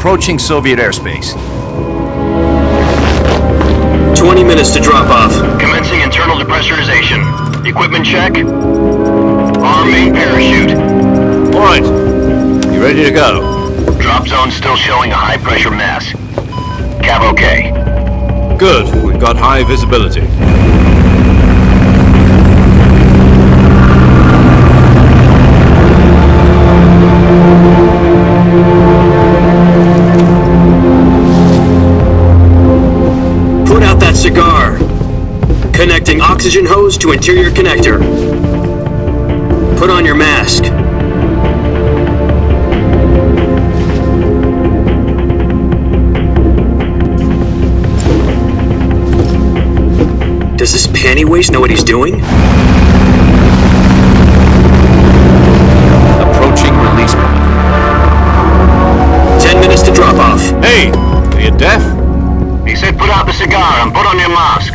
approaching Soviet airspace. 20 minutes to drop off. Commencing internal depressurization. Equipment check. Arm main parachute. All right. You ready to go? Drop zone still showing a high pressure mass. Cav okay. Good. We've got high visibility. Put out that cigar. Connecting oxygen hose to interior connector. Put on your mask. Does this panty waste know what he's doing? Approaching release point. 10 minutes to drop off. Hey! Are you deaf? He said put out the cigar and put on your mask.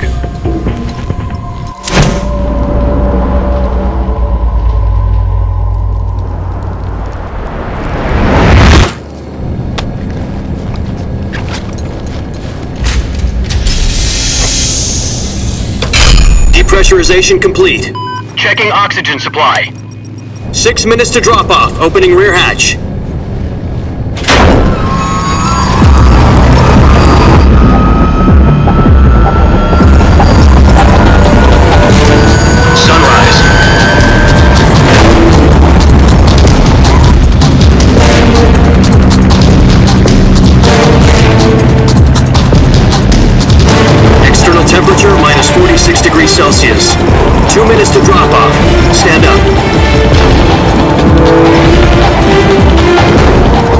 Depressurization complete. Checking oxygen supply. 6 minutes to drop off. Opening rear hatch. Sunrise. External temperature minus 46 degrees Celsius. 2 minutes to drop off. Stand up.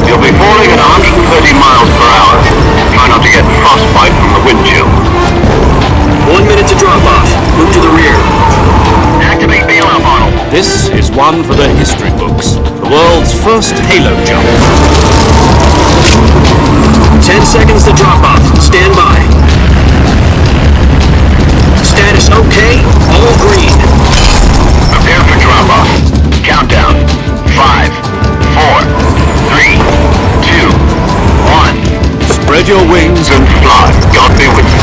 You'll be falling at 130 miles per hour. Try not to get frostbite from the wind chill. 1 minute to drop off. Move to the rear. Activate bailout model. This is one for the history books. The world's first halo jump. 10 seconds to drop off. Stand by. Status okay. All green. Prepare for drop off. Countdown. 5, 4, 3, 2, 1. Spread your wings And fly. God be with you.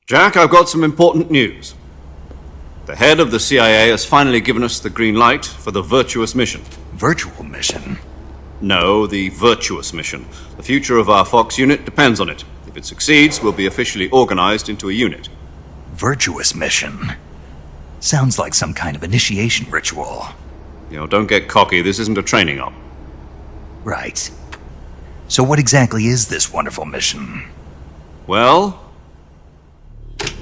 Jack, I've got some important news. The head of the CIA has finally given us the green light for the Virtuous mission. Virtual mission? No, the Virtuous mission. The future of our Fox unit depends on it. If it succeeds, we'll be officially organized into a unit. Virtuous mission? Sounds like some kind of initiation ritual. Don't get cocky. This isn't a training op. Right. So what exactly is this wonderful mission? Well,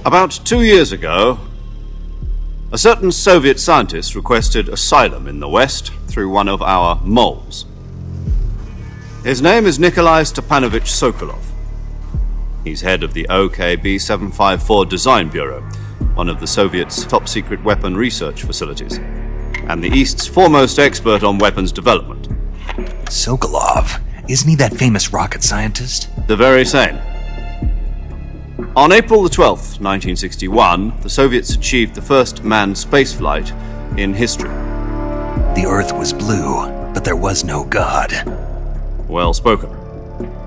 about 2 years ago, a certain Soviet scientist requested asylum in the West through one of our moles. His name is Nikolai Stepanovich Sokolov. He's head of the OKB 754 Design Bureau, one of the Soviets' top-secret weapon research facilities, and the East's foremost expert on weapons development. Sokolov? Isn't he that famous rocket scientist? The very same. On April the 12th, 1961, the Soviets achieved the first manned spaceflight in history. The Earth was blue, but there was no God. Well spoken.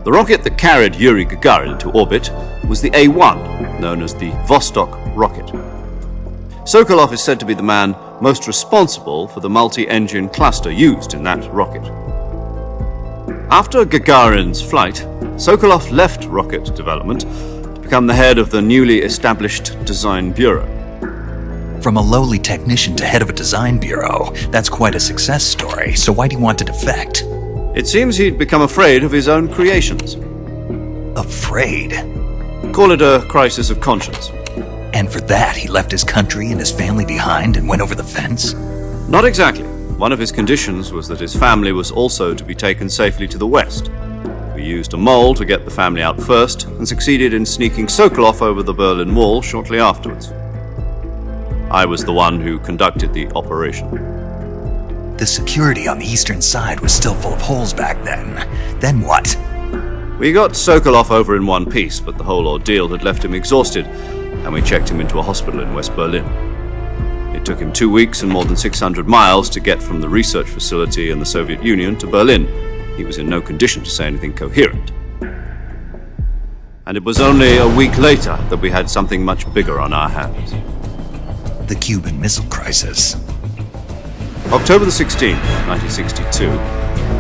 The rocket that carried Yuri Gagarin into orbit was the A-1, known as the Vostok rocket. Sokolov is said to be the man most responsible for the multi-engine cluster used in that rocket. After Gagarin's flight, Sokolov left rocket development to become the head of the newly established Design Bureau. From a lowly technician to head of a design bureau, that's quite a success story, so why do you want to defect? It seems he'd become afraid of his own creations. Afraid? Call it a crisis of conscience. And for that, he left his country and his family behind and went over the fence? Not exactly. One of his conditions was that his family was also to be taken safely to the West. We used a mole to get the family out first and succeeded in sneaking Sokolov over the Berlin Wall shortly afterwards. I was the one who conducted the operation. The security on the eastern side was still full of holes back then. Then what? We got Sokolov over in one piece, but the whole ordeal had left him exhausted, and we checked him into a hospital in West Berlin. It took him 2 weeks and more than 600 miles to get from the research facility in the Soviet Union to Berlin. He was in no condition to say anything coherent. And it was only a week later that we had something much bigger on our hands. The Cuban Missile Crisis. October the 16th, 1962,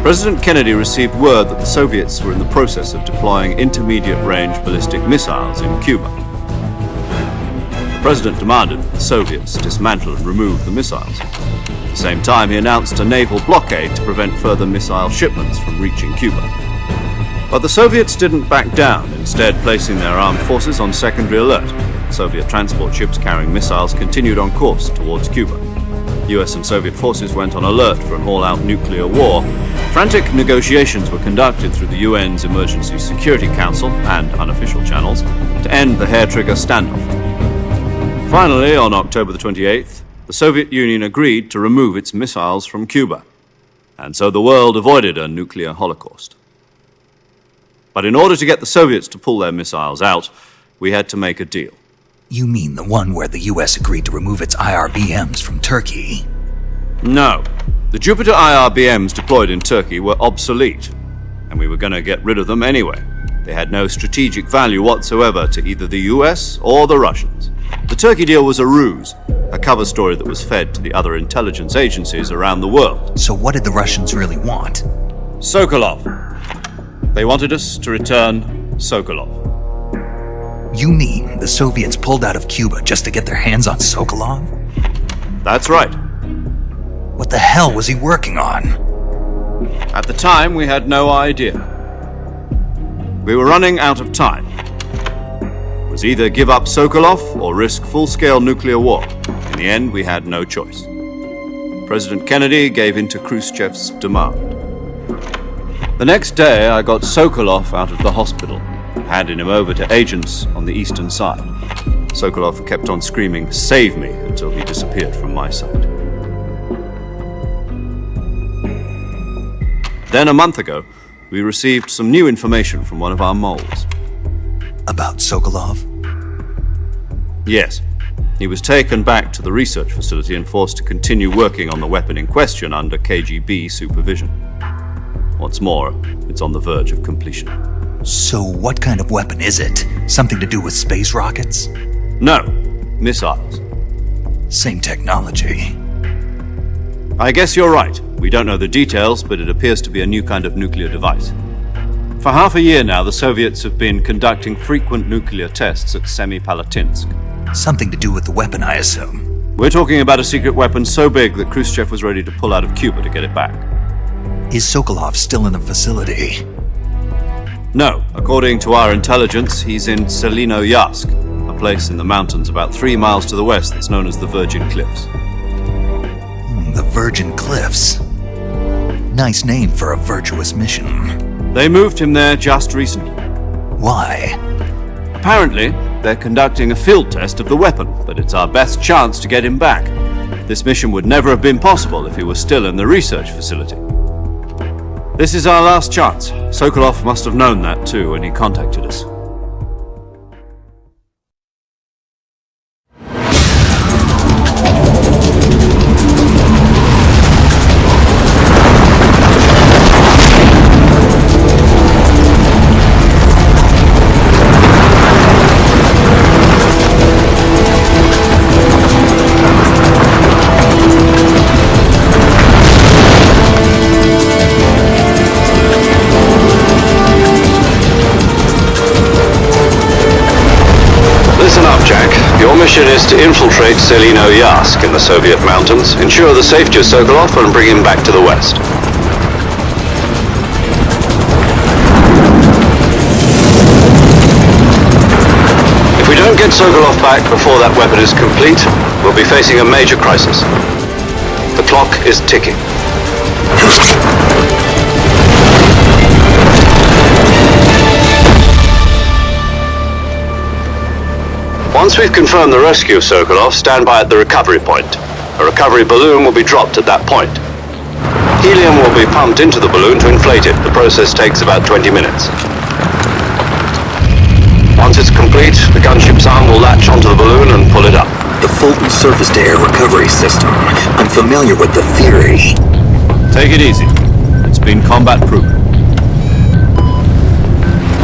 President Kennedy received word that the Soviets were in the process of deploying intermediate-range ballistic missiles in Cuba. The President demanded that the Soviets dismantle and remove the missiles. At the same time, he announced a naval blockade to prevent further missile shipments from reaching Cuba. But the Soviets didn't back down, instead placing their armed forces on secondary alert. Soviet transport ships carrying missiles continued on course towards Cuba. US and Soviet forces went on alert for an all-out nuclear war. Frantic negotiations were conducted through the UN's Emergency Security Council and unofficial channels to end the hair-trigger standoff. Finally, on October the 28th, the Soviet Union agreed to remove its missiles from Cuba, and so the world avoided a nuclear holocaust. But in order to get the Soviets to pull their missiles out, we had to make a deal. You mean the one where the US agreed to remove its IRBMs from Turkey? No. The Jupiter IRBMs deployed in Turkey were obsolete, and we were going to get rid of them anyway. They had no strategic value whatsoever to either the US or the Russians. The Turkey deal was a ruse, a cover story that was fed to the other intelligence agencies around the world. So what did the Russians really want? Sokolov. They wanted us to return Sokolov. You mean the Soviets pulled out of Cuba just to get their hands on Sokolov? That's right. What the hell was he working on? At the time, we had no idea. We were running out of time. It was either give up Sokolov or risk full-scale nuclear war. In the end, we had no choice. President Kennedy gave in to Khrushchev's demand. The next day, I got Sokolov out of the hospital, handing him over to agents on the eastern side. Sokolov kept on screaming, "Save me," until he disappeared from my sight. Then a month ago, we received some new information from one of our moles. About Sokolov? Yes. He was taken back to the research facility and forced to continue working on the weapon in question under KGB supervision. What's more, it's on the verge of completion. So what kind of weapon is it? Something to do with space rockets? No, missiles. Same technology. I guess you're right. We don't know the details, but it appears to be a new kind of nuclear device. For half a year now, the Soviets have been conducting frequent nuclear tests at Semipalatinsk. Something to do with the weapon, I assume. We're talking about a secret weapon so big that Khrushchev was ready to pull out of Cuba to get it back. Is Sokolov still in the facility? No, according to our intelligence, he's in Selinoyarsk, a place in the mountains about 3 miles to the west that's known as the Virgin Cliffs. The Virgin Cliffs. Nice name for a virtuous mission. They moved him there just recently. Why? Apparently, they're conducting a field test of the weapon, but it's our best chance to get him back. This mission would never have been possible if he was still in the research facility. This is our last chance. Sokolov must have known that too when he contacted us. Your mission is to infiltrate Selinoyarsk in the Soviet mountains, ensure the safety of Sokolov, and bring him back to the west. If we don't get Sokolov back before that weapon is complete, we'll be facing a major crisis. The clock is ticking. Once we've confirmed the rescue of Sokolov, stand by at the recovery point. A recovery balloon will be dropped at that point. Helium will be pumped into the balloon to inflate it. The process takes about 20 minutes. Once it's complete, the gunship's arm will latch onto the balloon and pull it up. The Fulton surface-to-air recovery system. I'm familiar with the theory. Take it easy. It's been combat-proven.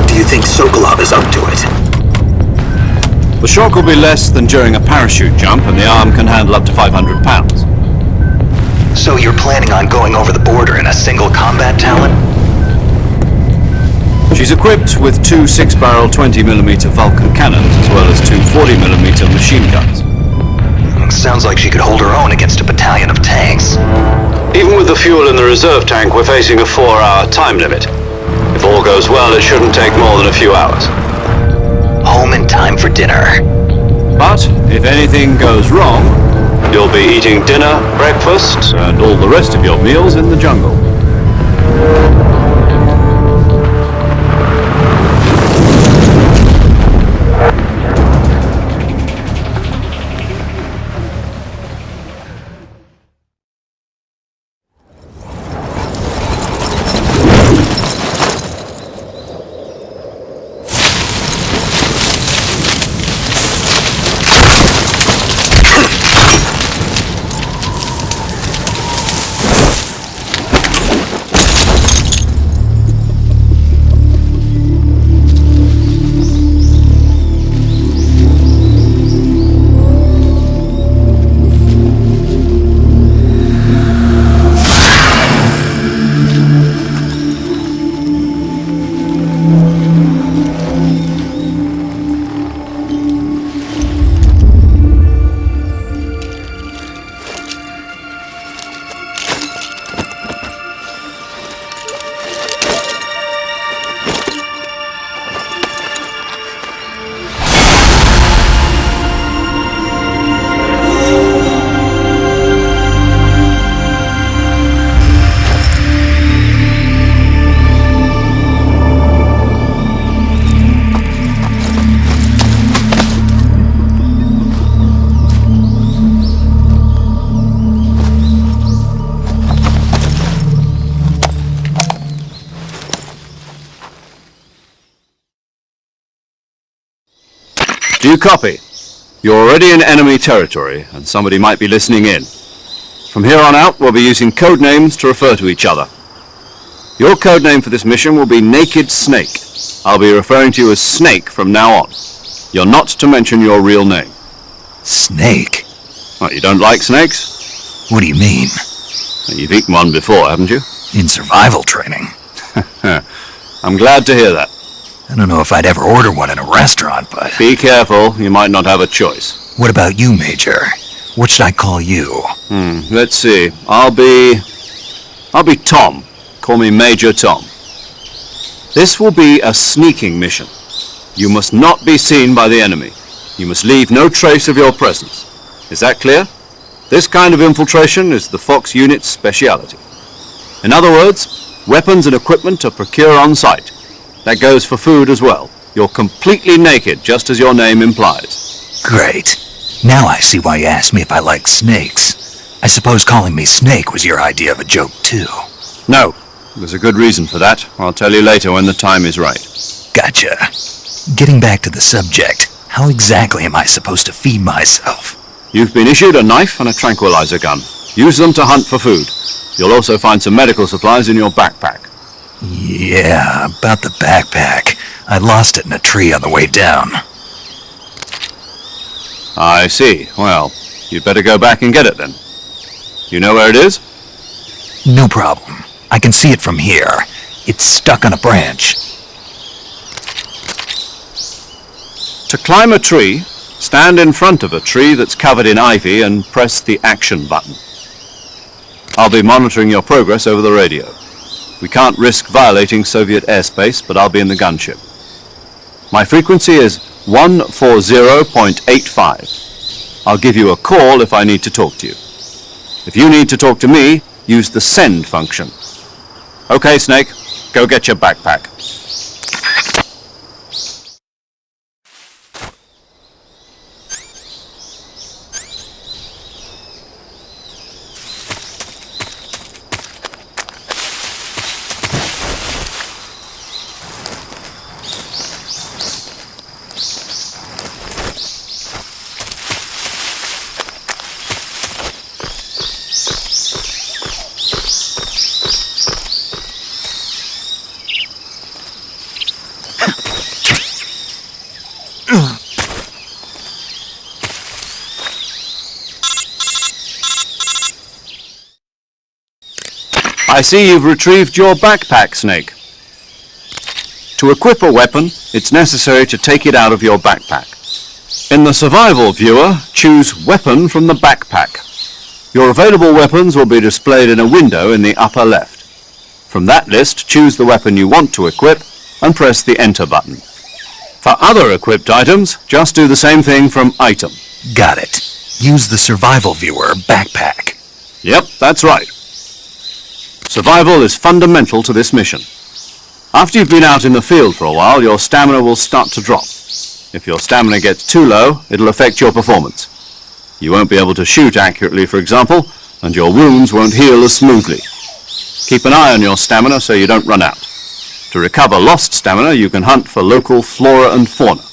Do you think Sokolov is up to it? The shock will be less than during a parachute jump, and the arm can handle up to 500 pounds. So you're planning on going over the border in a single combat Talon? She's equipped with two 6-barrel 20mm Vulcan cannons, as well as two 40mm machine guns. Sounds like she could hold her own against a battalion of tanks. Even with the fuel in the reserve tank, we're facing a 4-hour time limit. If all goes well, it shouldn't take more than a few hours. Home in time for dinner. But if anything goes wrong, you'll be eating dinner, breakfast, and all the rest of your meals in the jungle. Do you copy? You're already in enemy territory, and somebody might be listening in. From here on out, we'll be using code names to refer to each other. Your code name for this mission will be Naked Snake. I'll be referring to you as Snake from now on. You're not to mention your real name. Snake? What, you don't like snakes? What do you mean? You've eaten one before, haven't you? In survival training? I'm glad to hear that. I don't know if I'd ever order one in a restaurant, but... Be careful, you might not have a choice. What about you, Major? What should I call you? Let's see. I'll be Tom. Call me Major Tom. This will be a sneaking mission. You must not be seen by the enemy. You must leave no trace of your presence. Is that clear? This kind of infiltration is the Fox unit's speciality. In other words, weapons and equipment are procured on site. That goes for food as well. You're completely naked, just as your name implies. Great. Now I see why you asked me if I like snakes. I suppose calling me Snake was your idea of a joke, too. No, there's a good reason for that. I'll tell you later when the time is right. Gotcha. Getting back to the subject, how exactly am I supposed to feed myself? You've been issued a knife and a tranquilizer gun. Use them to hunt for food. You'll also find some medical supplies in your backpack. Yeah, about the backpack. I lost it in a tree on the way down. I see. Well, you'd better go back and get it then. You know where it is? No problem. I can see it from here. It's stuck on a branch. To climb a tree, stand in front of a tree that's covered in ivy and press the action button. I'll be monitoring your progress over the radio. We can't risk violating Soviet airspace, but I'll be in the gunship. My frequency is 140.85. I'll give you a call if I need to talk to you. If you need to talk to me, use the send function. Okay, Snake, go get your backpack. I see you've retrieved your backpack, Snake. To equip a weapon, it's necessary to take it out of your backpack. In the survival viewer, choose Weapon from the backpack. Your available weapons will be displayed in a window in the upper left. From that list, choose the weapon you want to equip and press the Enter button. For other equipped items, just do the same thing from Item. Got it. Use the survival viewer backpack. Yep, that's right. Survival is fundamental to this mission. After you've been out in the field for a while, your stamina will start to drop. If your stamina gets too low, it'll affect your performance. You won't be able to shoot accurately, for example, and your wounds won't heal as smoothly. Keep an eye on your stamina so you don't run out. To recover lost stamina, you can hunt for local flora and fauna.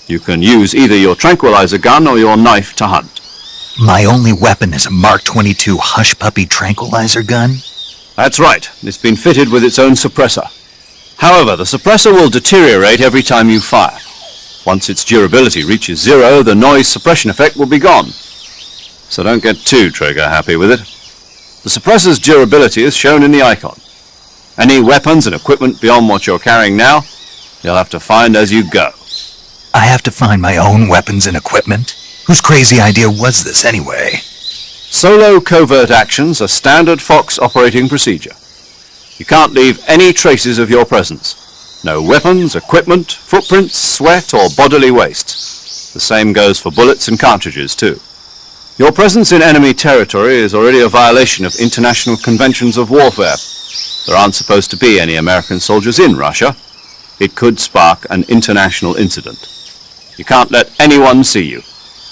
You can use either your tranquilizer gun or your knife to hunt. My only weapon is a Mark 22 Hush Puppy tranquilizer gun? That's right. It's been fitted with its own suppressor. However, the suppressor will deteriorate every time you fire. Once its durability reaches 0, the noise suppression effect will be gone. So don't get too trigger-happy with it. The suppressor's durability is shown in the icon. Any weapons and equipment beyond what you're carrying now, you'll have to find as you go. I have to find my own weapons and equipment? Whose crazy idea was this anyway? Solo covert actions are standard Fox operating procedure. You can't leave any traces of your presence. No weapons, equipment, footprints, sweat, or bodily waste. The same goes for bullets and cartridges, too. Your presence in enemy territory is already a violation of international conventions of warfare. There aren't supposed to be any American soldiers in Russia. It could spark an international incident. You can't let anyone see you.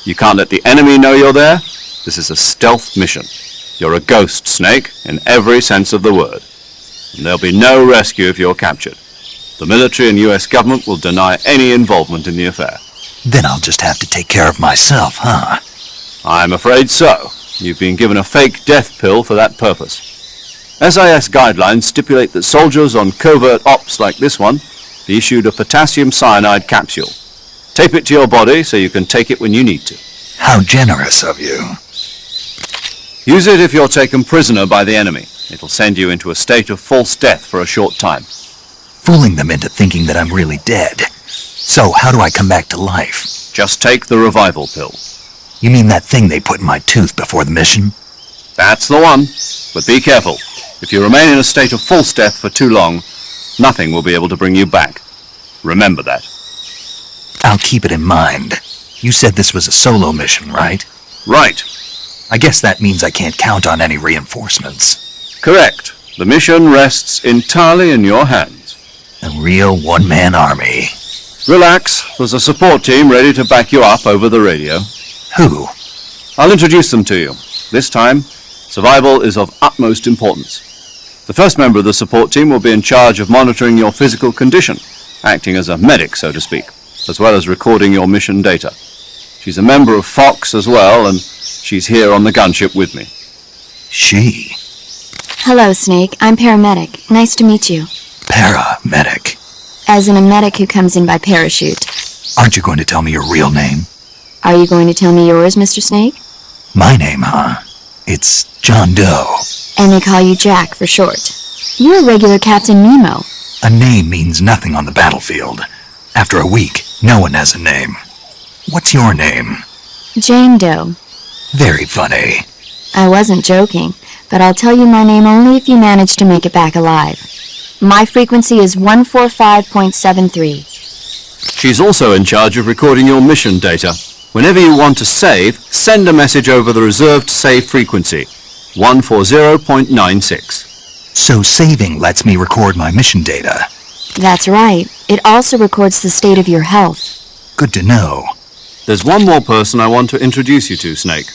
You can't let the enemy know you're there. This is a stealth mission. You're a ghost, Snake, in every sense of the word. And there'll be no rescue if you're captured. The military and US government will deny any involvement in the affair. Then I'll just have to take care of myself, huh? I'm afraid so. You've been given a fake death pill for that purpose. SIS guidelines stipulate that soldiers on covert ops like this one be issued a potassium cyanide capsule. Tape it to your body so you can take it when you need to. How generous of you. Use it if you're taken prisoner by the enemy. It'll send you into a state of false death for a short time. Fooling them into thinking that I'm really dead. So how do I come back to life? Just take the revival pill. You mean that thing they put in my tooth before the mission? That's the one. But be careful. If you remain in a state of false death for too long, nothing will be able to bring you back. Remember that. I'll keep it in mind. You said this was a solo mission, right? Right. I guess that means I can't count on any reinforcements. Correct. The mission rests entirely in your hands. A real one-man army. Relax. There's a support team ready to back you up over the radio. Who? I'll introduce them to you. This time, survival is of utmost importance. The first member of the support team will be in charge of monitoring your physical condition, acting as a medic, so to speak, as well as recording your mission data. She's a member of Fox as well, and she's here on the gunship with me. She? Hello, Snake. I'm paramedic. Nice to meet you. Paramedic. As in a medic who comes in by parachute. Aren't you going to tell me your real name? Are you going to tell me yours, Mr. Snake? My name, huh? It's John Doe. And they call you Jack for short. You're a regular Captain Nemo. A name means nothing on the battlefield. After a week, no one has a name. What's your name? Jane Doe. Very funny. I wasn't joking, but I'll tell you my name only if you manage to make it back alive. My frequency is 145.73. She's also in charge of recording your mission data. Whenever you want to save, send a message over the reserved save frequency, 140.96. So saving lets me record my mission data. That's right. It also records the state of your health. Good to know. There's one more person I want to introduce you to, Snake.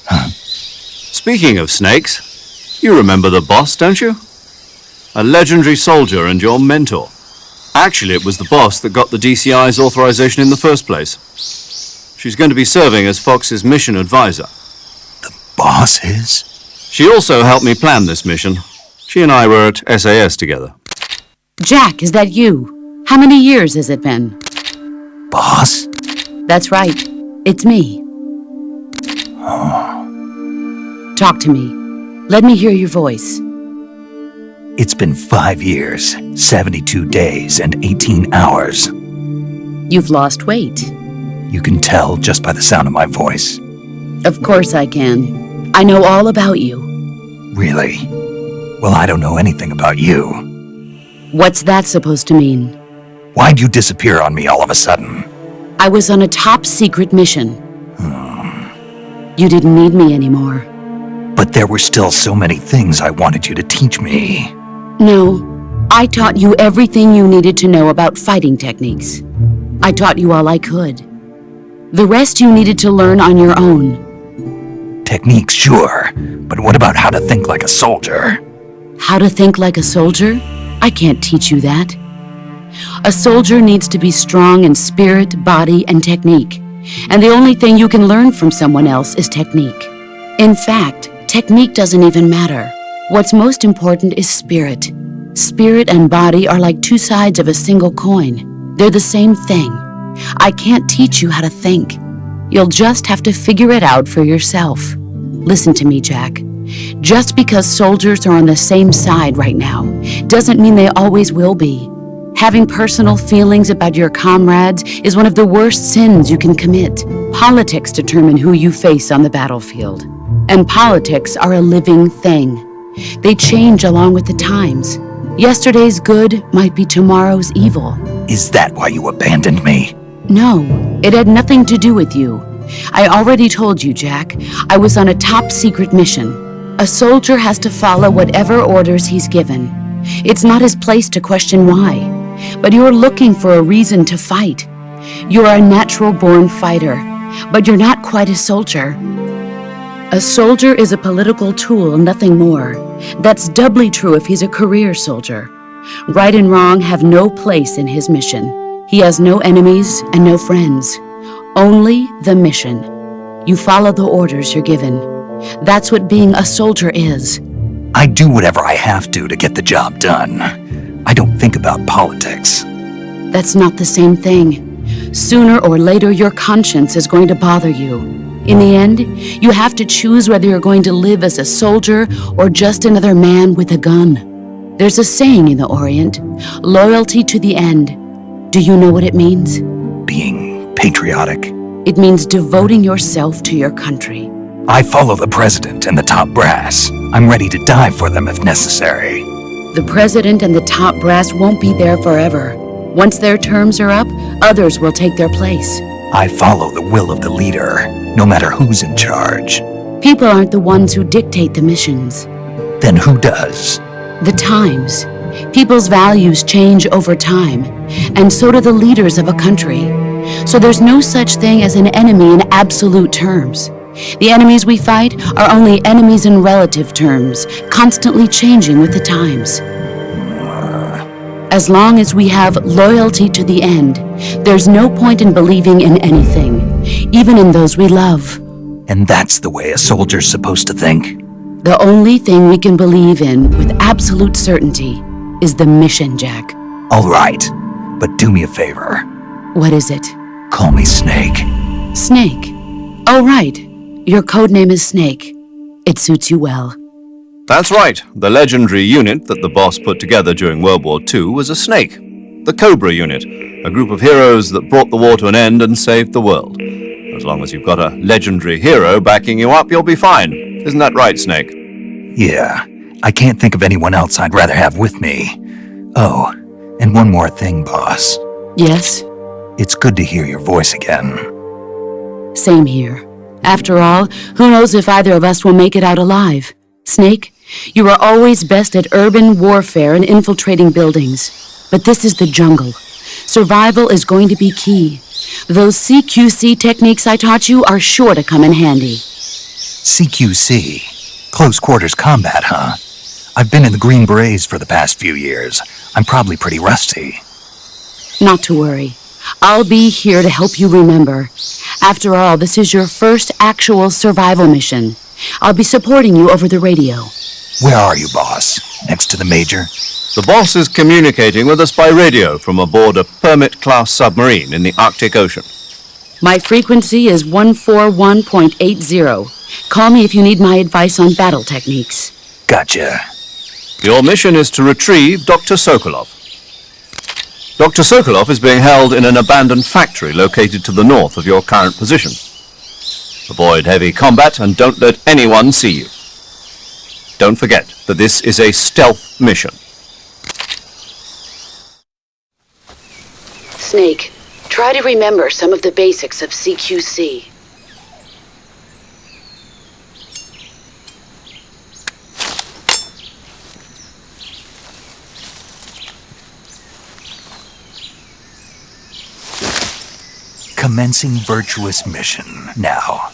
Huh? Speaking of snakes, you remember the boss, don't you? A legendary soldier and your mentor. Actually, it was the boss that got the DCI's authorization in the first place. She's going to be serving as Fox's mission advisor. The boss is? She also helped me plan this mission. She and I were at SAS together. Jack, is that you? How many years has it been? Boss? That's right. It's me. Talk to me. Let me hear your voice. It's been 5 years, 72 days, and 18 hours. You've lost weight. You can tell just by the sound of my voice. Of course I can. I know all about you. Really? Well, I don't know anything about you. What's that supposed to mean? Why'd you disappear on me all of a sudden? I was on a top-secret mission. You didn't need me anymore. But there were still so many things I wanted you to teach me. No, I taught you everything you needed to know about fighting techniques. I taught you all I could. The rest you needed to learn on your own. Techniques, sure. But what about how to think like a soldier? How to think like a soldier? I can't teach you that. A soldier needs to be strong in spirit, body, and technique. And the only thing you can learn from someone else is technique. In fact, technique doesn't even matter. What's most important is spirit. Spirit and body are like two sides of a single coin. They're the same thing. I can't teach you how to think. You'll just have to figure it out for yourself. Listen to me, Jack. Just because soldiers are on the same side right now doesn't mean they always will be. Having personal feelings about your comrades is one of the worst sins you can commit. Politics determine who you face on the battlefield. And politics are a living thing. They change along with the times. Yesterday's good might be tomorrow's evil. Is that why you abandoned me? No, it had nothing to do with you. I already told you, Jack. I was on a top-secret mission. A soldier has to follow whatever orders he's given. It's not his place to question why. But you're looking for a reason to fight. You're a natural-born fighter, but you're not quite a soldier. A soldier is a political tool, nothing more. That's doubly true if he's a career soldier. Right and wrong have no place in his mission. He has no enemies and no friends. Only the mission. You follow the orders you're given. That's what being a soldier is. I do whatever I have to get the job done. I don't think about politics. That's not the same thing. Sooner or later, your conscience is going to bother you. In the end, you have to choose whether you're going to live as a soldier or just another man with a gun. There's a saying in the Orient, loyalty to the end. Do you know what it means? Being patriotic. It means devoting yourself to your country. I follow the president and the top brass. I'm ready to die for them if necessary. The president and the top brass won't be there forever. Once their terms are up, others will take their place. I follow the will of the leader, no matter who's in charge. People aren't the ones who dictate the missions. Then who does? The times. People's values change over time, and so do the leaders of a country. So there's no such thing as an enemy in absolute terms. The enemies we fight are only enemies in relative terms, constantly changing with the times. As long as we have loyalty to the end, there's no point in believing in anything, even in those we love. And that's the way a soldier's supposed to think? The only thing we can believe in with absolute certainty is the mission, Jack. All right, but do me a favor. What is it? Call me Snake. Snake. Oh, right. Your codename is Snake. It suits you well. That's right. The legendary unit that the boss put together during World War II was a snake. The Cobra unit, a group of heroes that brought the war to an end and saved the world. As long as you've got a legendary hero backing you up, you'll be fine. Isn't that right, Snake? Yeah, I can't think of anyone else I'd rather have with me. Oh, and one more thing, boss. Yes? It's good to hear your voice again. Same here. After all, who knows if either of us will make it out alive? Snake, you are always best at urban warfare and infiltrating buildings. But this is the jungle. Survival is going to be key. Those CQC techniques I taught you are sure to come in handy. CQC? Close quarters combat, huh? I've been in the Green Berets for the past few years. I'm probably pretty rusty. Not to worry. I'll be here to help you remember. After all, this is your first actual survival mission. I'll be supporting you over the radio. Where are you, boss? Next to the Major? The boss is communicating with us by radio from aboard a Permit-class submarine in the Arctic Ocean. My frequency is 141.80. Call me if you need my advice on battle techniques. Gotcha. Your mission is to retrieve Dr. Sokolov. Dr. Sokolov is being held in an abandoned factory located to the north of your current position. Avoid heavy combat and don't let anyone see you. Don't forget that this is a stealth mission. Snake, try to remember some of the basics of CQC. Commencing virtuous mission now.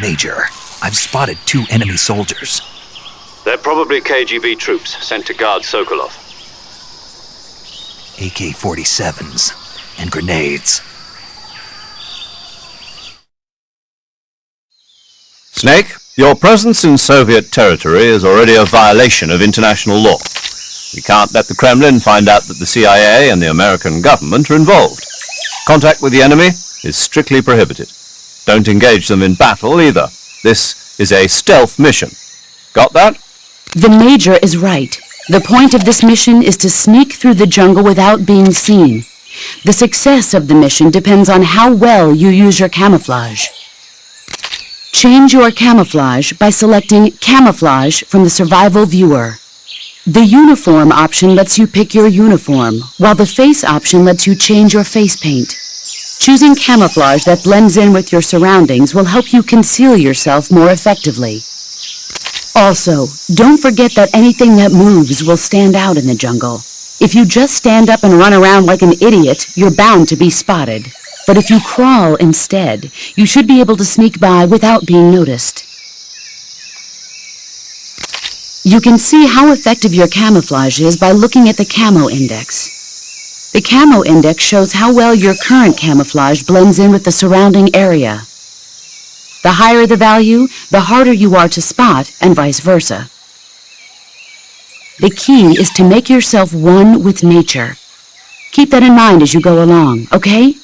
Major, I've spotted 2 enemy soldiers. They're probably KGB troops sent to guard Sokolov. AK-47s and grenades. Snake, your presence in Soviet territory is already a violation of international law. We can't let the Kremlin find out that the CIA and the American government are involved. Contact with the enemy is strictly prohibited. Don't engage them in battle either. This is a stealth mission. Got that? The Major is right. The point of this mission is to sneak through the jungle without being seen. The success of the mission depends on how well you use your camouflage. Change your camouflage by selecting Camouflage from the Survival Viewer. The Uniform option lets you pick your uniform, while the Face option lets you change your face paint. Choosing camouflage that blends in with your surroundings will help you conceal yourself more effectively. Also, don't forget that anything that moves will stand out in the jungle. If you just stand up and run around like an idiot, you're bound to be spotted. But if you crawl instead, you should be able to sneak by without being noticed. You can see how effective your camouflage is by looking at the Camo Index. The Camo Index shows how well your current camouflage blends in with the surrounding area. The higher the value, the harder you are to spot, and vice versa. The key is to make yourself one with nature. Keep that in mind as you go along, okay?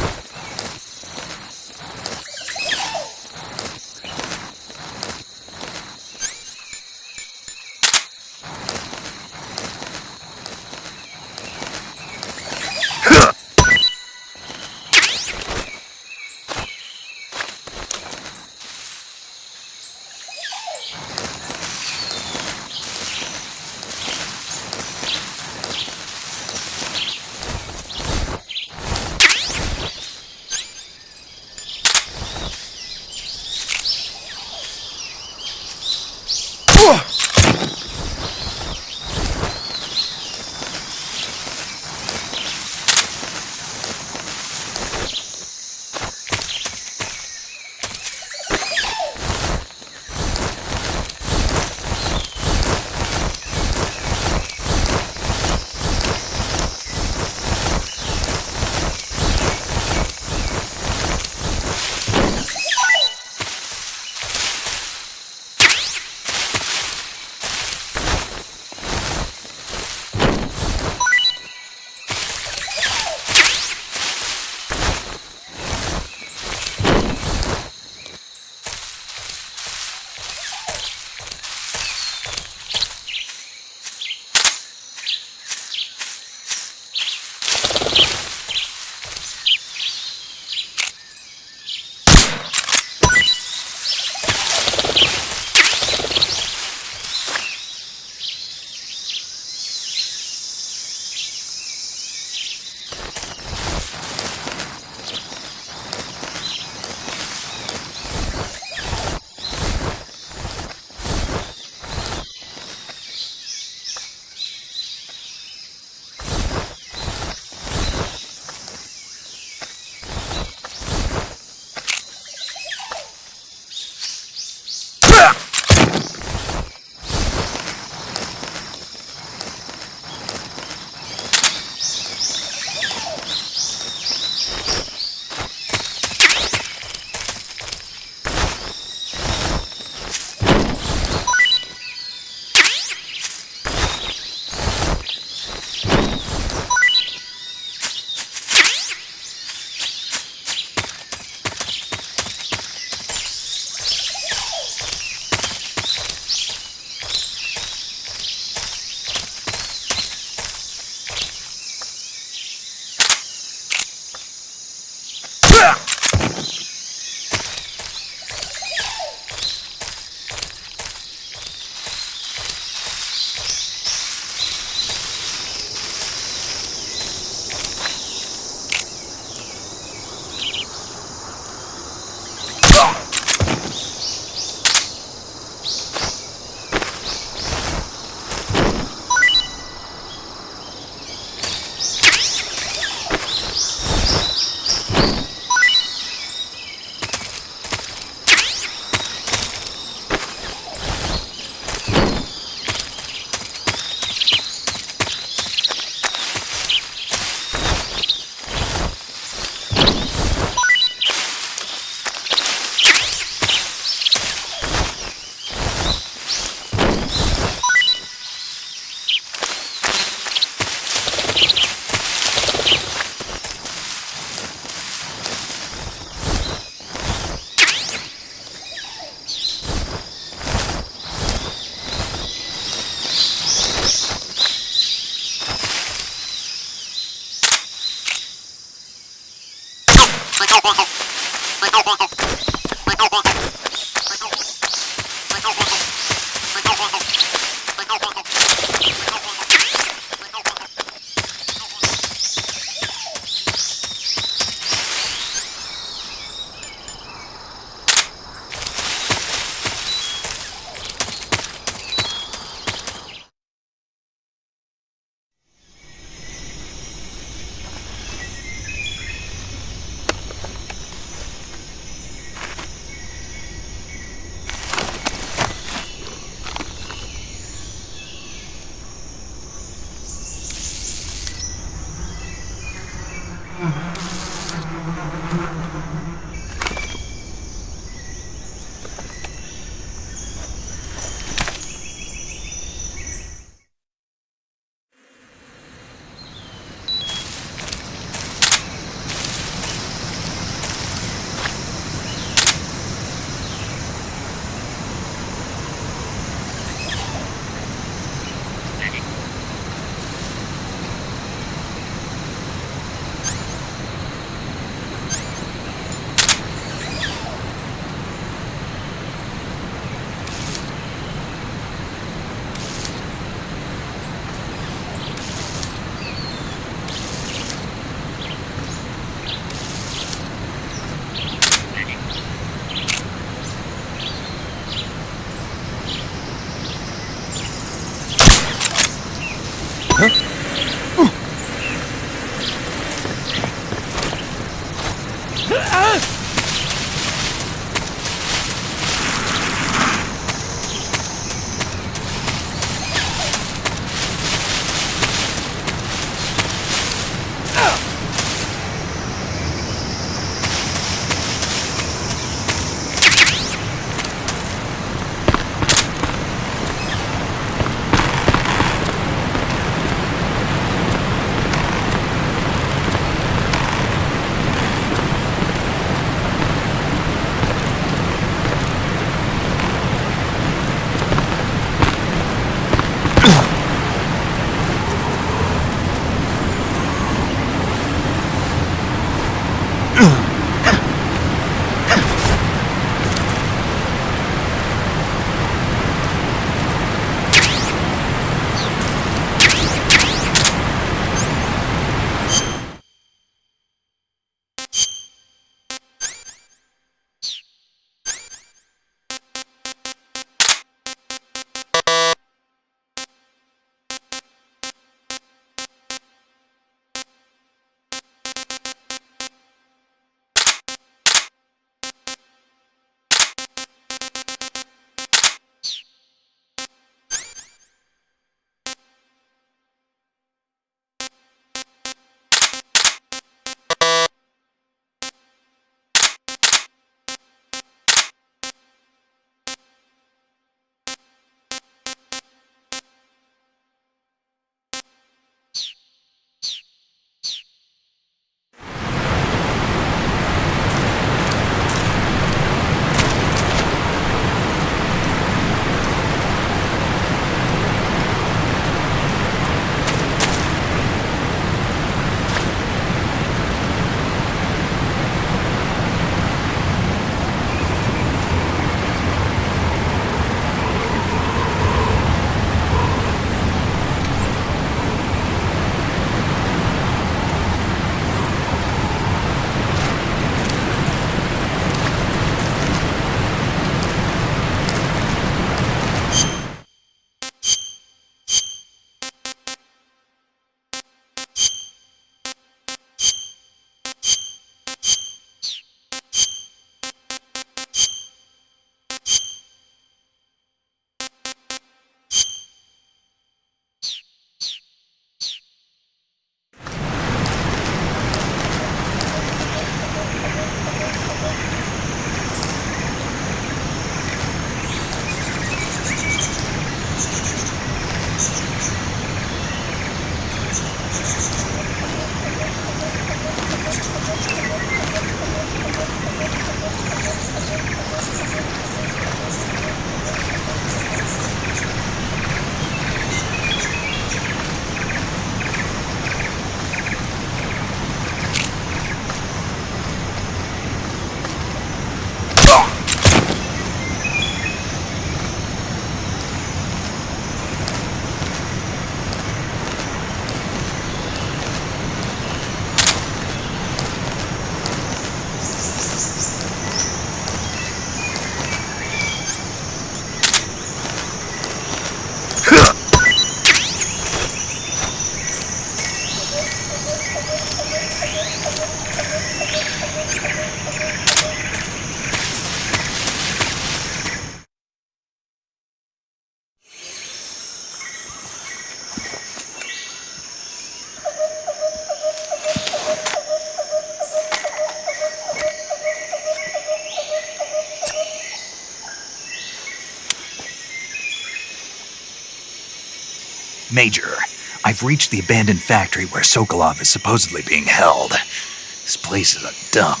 Major, I've reached the abandoned factory where Sokolov is supposedly being held. This place is a dump.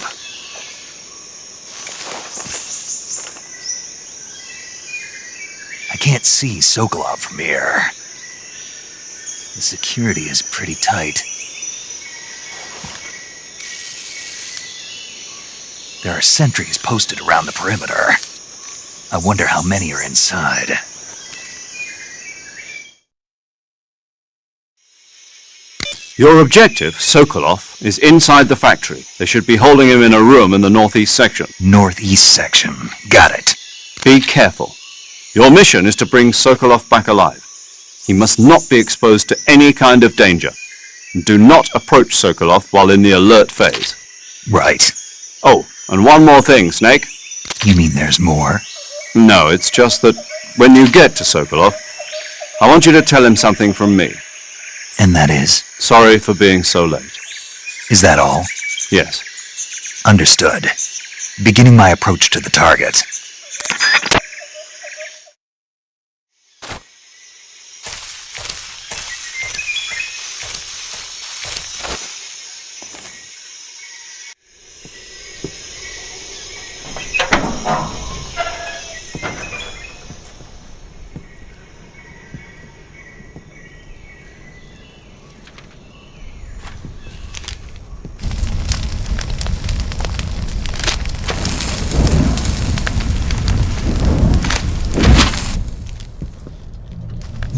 I can't see Sokolov from here. The security is pretty tight. There are sentries posted around the perimeter. I wonder how many are inside. Your objective, Sokolov, is inside the factory. They should be holding him in a room in the northeast section. Northeast section. Got it. Be careful. Your mission is to bring Sokolov back alive. He must not be exposed to any kind of danger. Do not approach Sokolov while in the alert phase. Right. Oh, and one more thing, Snake. You mean there's more? No, it's just that when you get to Sokolov, I want you to tell him something from me. And that is? Sorry for being so late. Is that all? Yes. Understood. Beginning my approach to the target.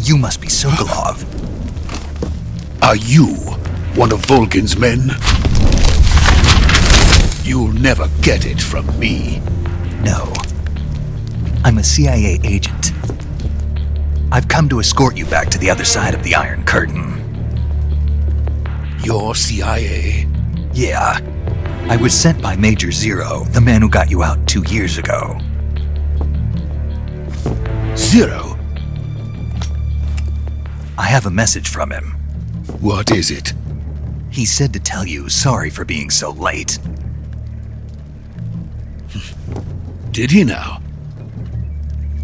You must be Sokolov. Are you one of Volgin's men? You'll never get it from me. No. I'm a CIA agent. I've come to escort you back to the other side of the Iron Curtain. You're CIA? Yeah. I was sent by Major Zero, the man who got you out 2 years ago. Zero? I have a message from him. What is it? He said to tell you sorry for being so late. Did he now?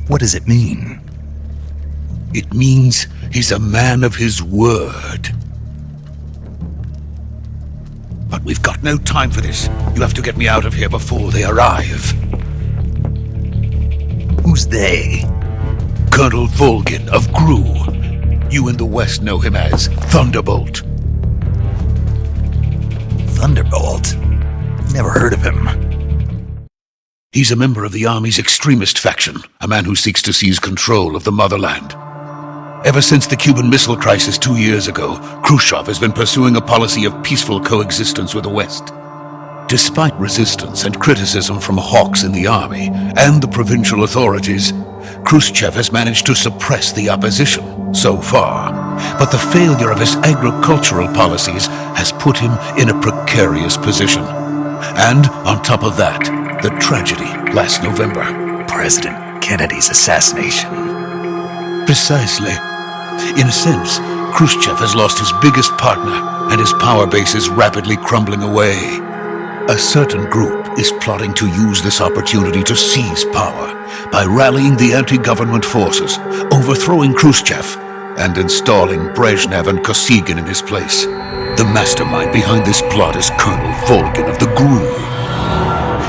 What does it mean? It means he's a man of his word. But we've got no time for this. You have to get me out of here before they arrive. Who's they? Colonel Volgin of GRU. You in the West know him as Thunderbolt. Thunderbolt? Never heard of him. He's a member of the Army's extremist faction, a man who seeks to seize control of the motherland. Ever since the Cuban Missile Crisis 2 years ago, Khrushchev has been pursuing a policy of peaceful coexistence with the West. Despite resistance and criticism from hawks in the army and the provincial authorities, Khrushchev has managed to suppress the opposition so far. But the failure of his agricultural policies has put him in a precarious position. And on top of that, the tragedy last November. President Kennedy's assassination. Precisely. In a sense, Khrushchev has lost his biggest partner, and his power base is rapidly crumbling away. A certain group is plotting to use this opportunity to seize power by rallying the anti-government forces, overthrowing Khrushchev, and installing Brezhnev and Kosygin in his place. The mastermind behind this plot is Colonel Volgin of the GRU.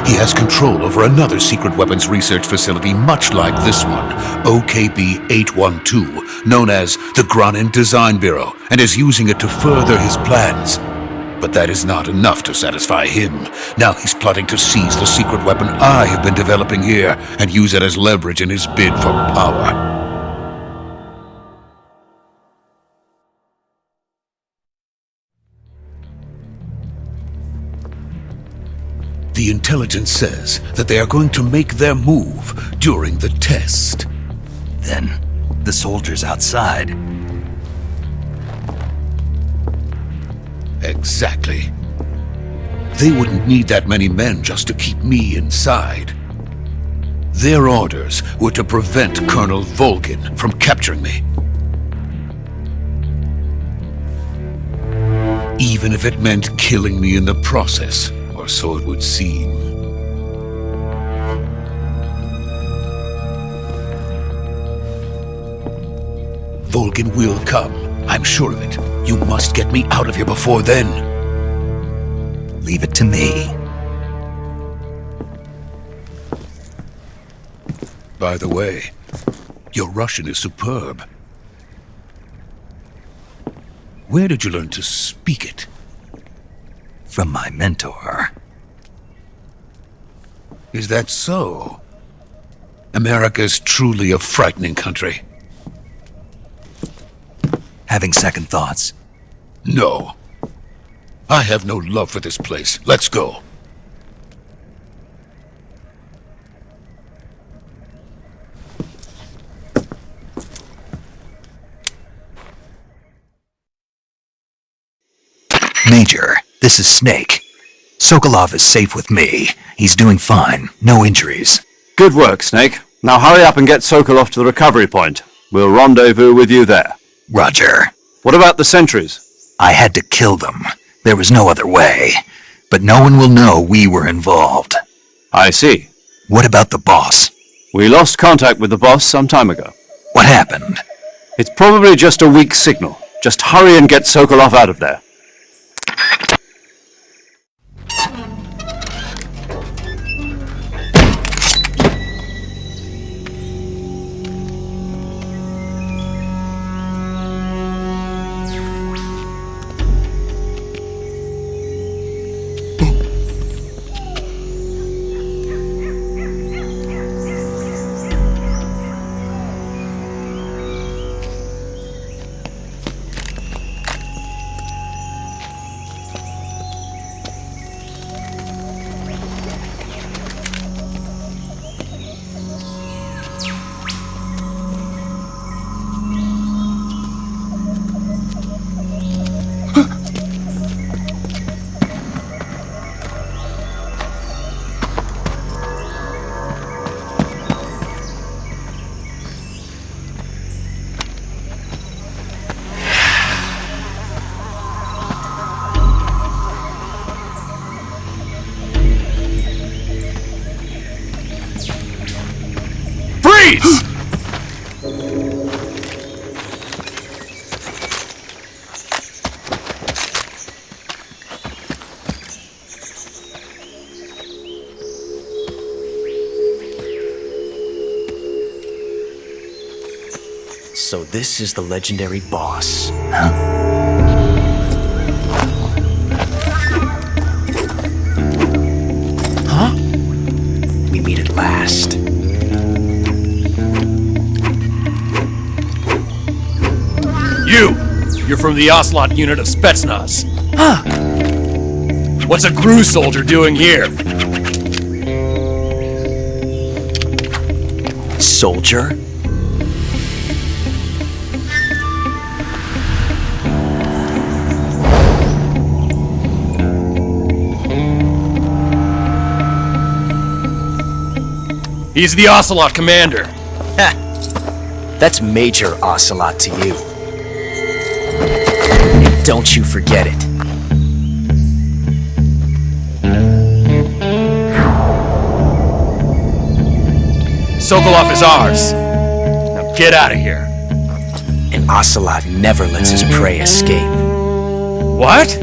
He has control over another secret weapons research facility much like this one, OKB-812, known as the Granin Design Bureau, and is using it to further his plans. But that is not enough to satisfy him. Now he's plotting to seize the secret weapon I have been developing here and use it as leverage in his bid for power. The intelligence says that they are going to make their move during the test. Then, the soldiers outside. Exactly. They wouldn't need that many men just to keep me inside. Their orders were to prevent Colonel Volgin from capturing me. Even if it meant killing me in the process, or so it would seem. Volgin will come. I'm sure of it. You must get me out of here before then. Leave it to me. By the way, your Russian is superb. Where did you learn to speak it? From my mentor. Is that so? America's truly a frightening country. Having second thoughts? No. I have no love for this place. Let's go. Major, this is Snake. Sokolov is safe with me. He's doing fine. No injuries. Good work, Snake. Now hurry up and get Sokolov to the recovery point. We'll rendezvous with you there. Roger. What about the sentries? I had to kill them. There was no other way. But no one will know we were involved. I see. What about the boss? We lost contact with the boss some time ago. What happened? It's probably just a weak signal. Just hurry and get Sokolov out of there. So this is the legendary boss. Huh? We meet at last. You're from the Ocelot unit of Spetsnaz. Huh. What's a GRU soldier doing here? Soldier? He's the Ocelot commander. Ha! That's Major Ocelot to you. And don't you forget it. Sokolov is ours. Now get out of here. And Ocelot never lets his prey escape. What?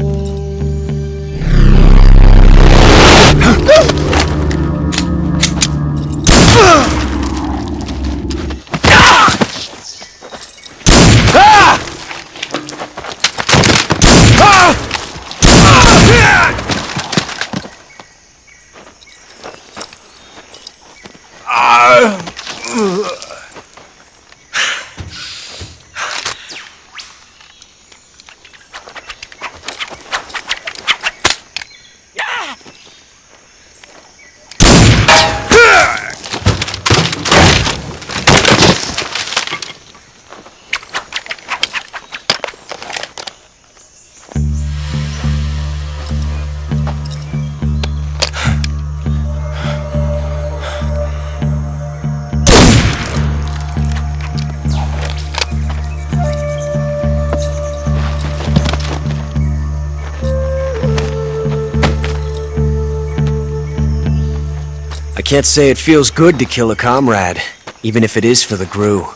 I can't say it feels good to kill a comrade, even if it is for the GRU.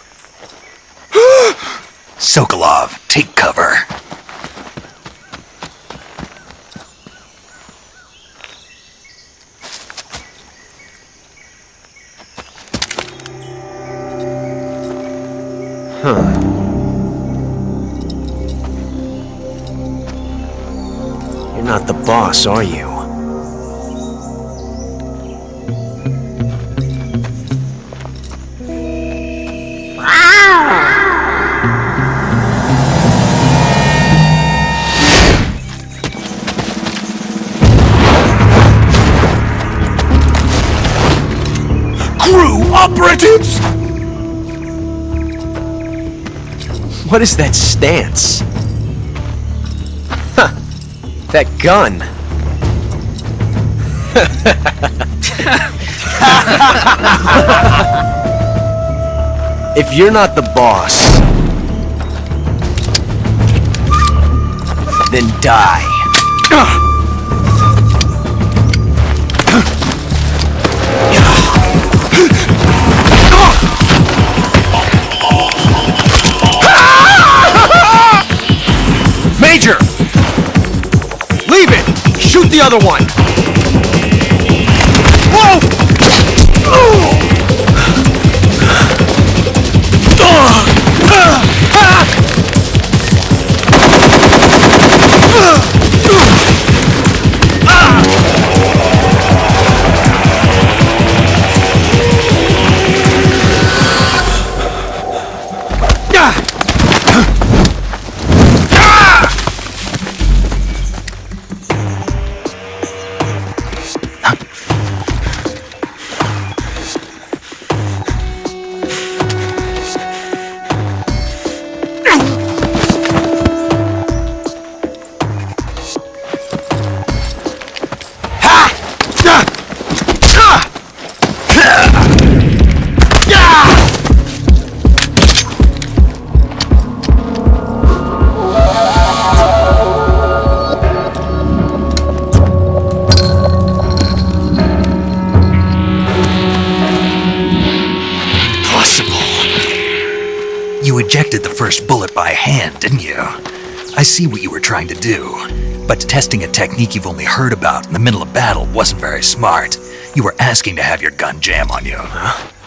Sokolov, take cover. You're not the boss, are you? Crew operatives! What is that stance? Huh. That gun. If you're not the boss, then die. Major! Leave it! Shoot the other one! Whoa! You ejected the first bullet by hand, didn't you? I see what you were trying to do, but testing a technique you've only heard about in the middle of battle wasn't very smart. You were asking to have your gun jam on you.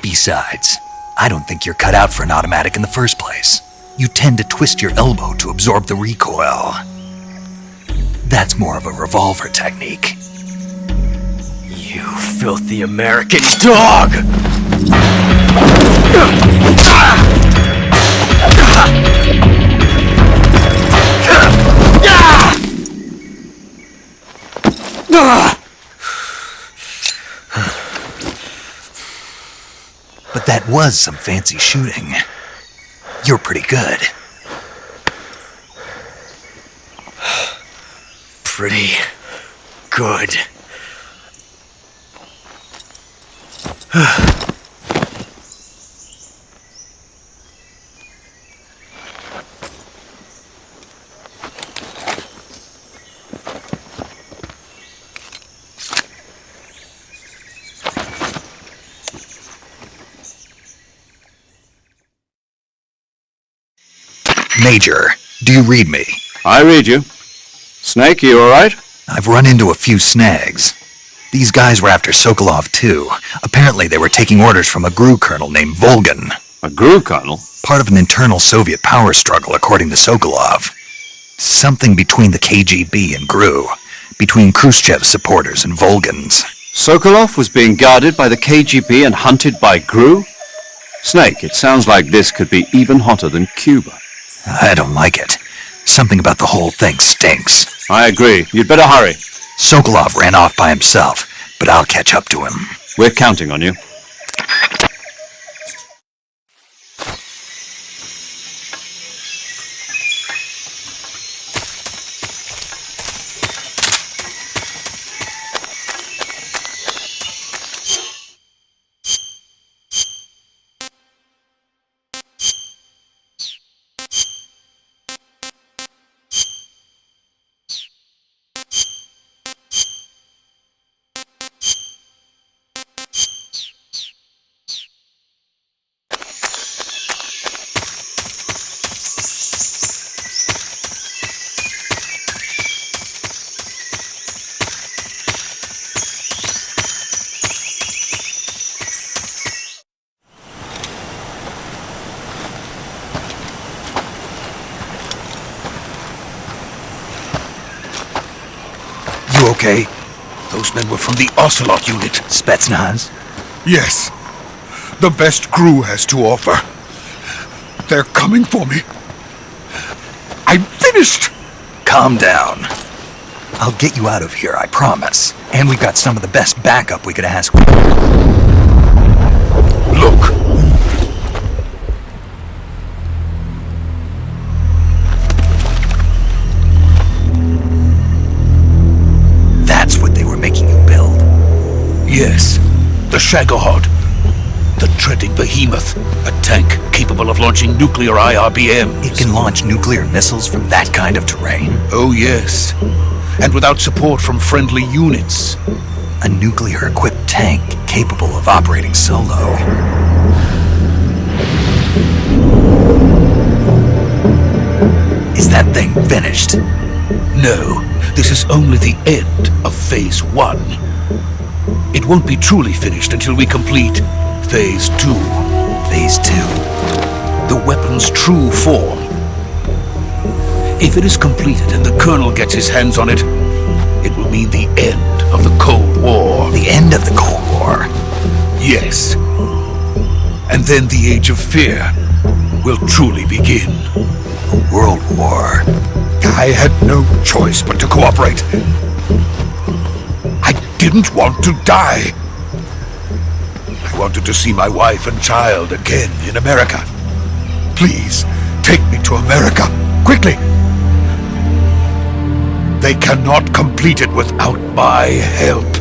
Besides, I don't think you're cut out for an automatic in the first place. You tend to twist your elbow to absorb the recoil. That's more of a revolver technique. You filthy American dog! But that was some fancy shooting. You're pretty good. Pretty good. Major, do you read me? I read you. Snake, you alright? I've run into a few snags. These guys were after Sokolov too. Apparently they were taking orders from a GRU colonel named Volgin. A GRU colonel? Part of an internal Soviet power struggle, according to Sokolov. Something between the KGB and GRU. Between Khrushchev's supporters and Volgin's. Sokolov was being guarded by the KGB and hunted by GRU? Snake, it sounds like this could be even hotter than Cuba. I don't like it. Something about the whole thing stinks. I agree. You'd better hurry. Sokolov ran off by himself, but I'll catch up to him. We're counting on you. okay? Those men were from the Ocelot unit. Spetsnaz? Yes. The best crew has to offer. They're coming for me. I'm finished! Calm down. I'll get you out of here, I promise. And we've got some of the best backup we could ask for. Look! That's what they were making you build. Yes, the Shagohod. The treading behemoth. A tank capable of launching nuclear IRBMs. It can launch nuclear missiles from that kind of terrain? Oh yes. And without support from friendly units. A nuclear-equipped tank capable of operating solo. Is that thing finished? No, this is only the end of Phase 1. It won't be truly finished until we complete Phase 2. Phase 2? The weapon's true form. If it is completed and the Colonel gets his hands on it, it will mean the end of the Cold War. The end of the Cold War? Yes. And then the Age of Fear will truly begin. A world war. I had no choice but to cooperate. I didn't want to die. I wanted to see my wife and child again in America. Please, take me to America, quickly. They cannot complete it without my help.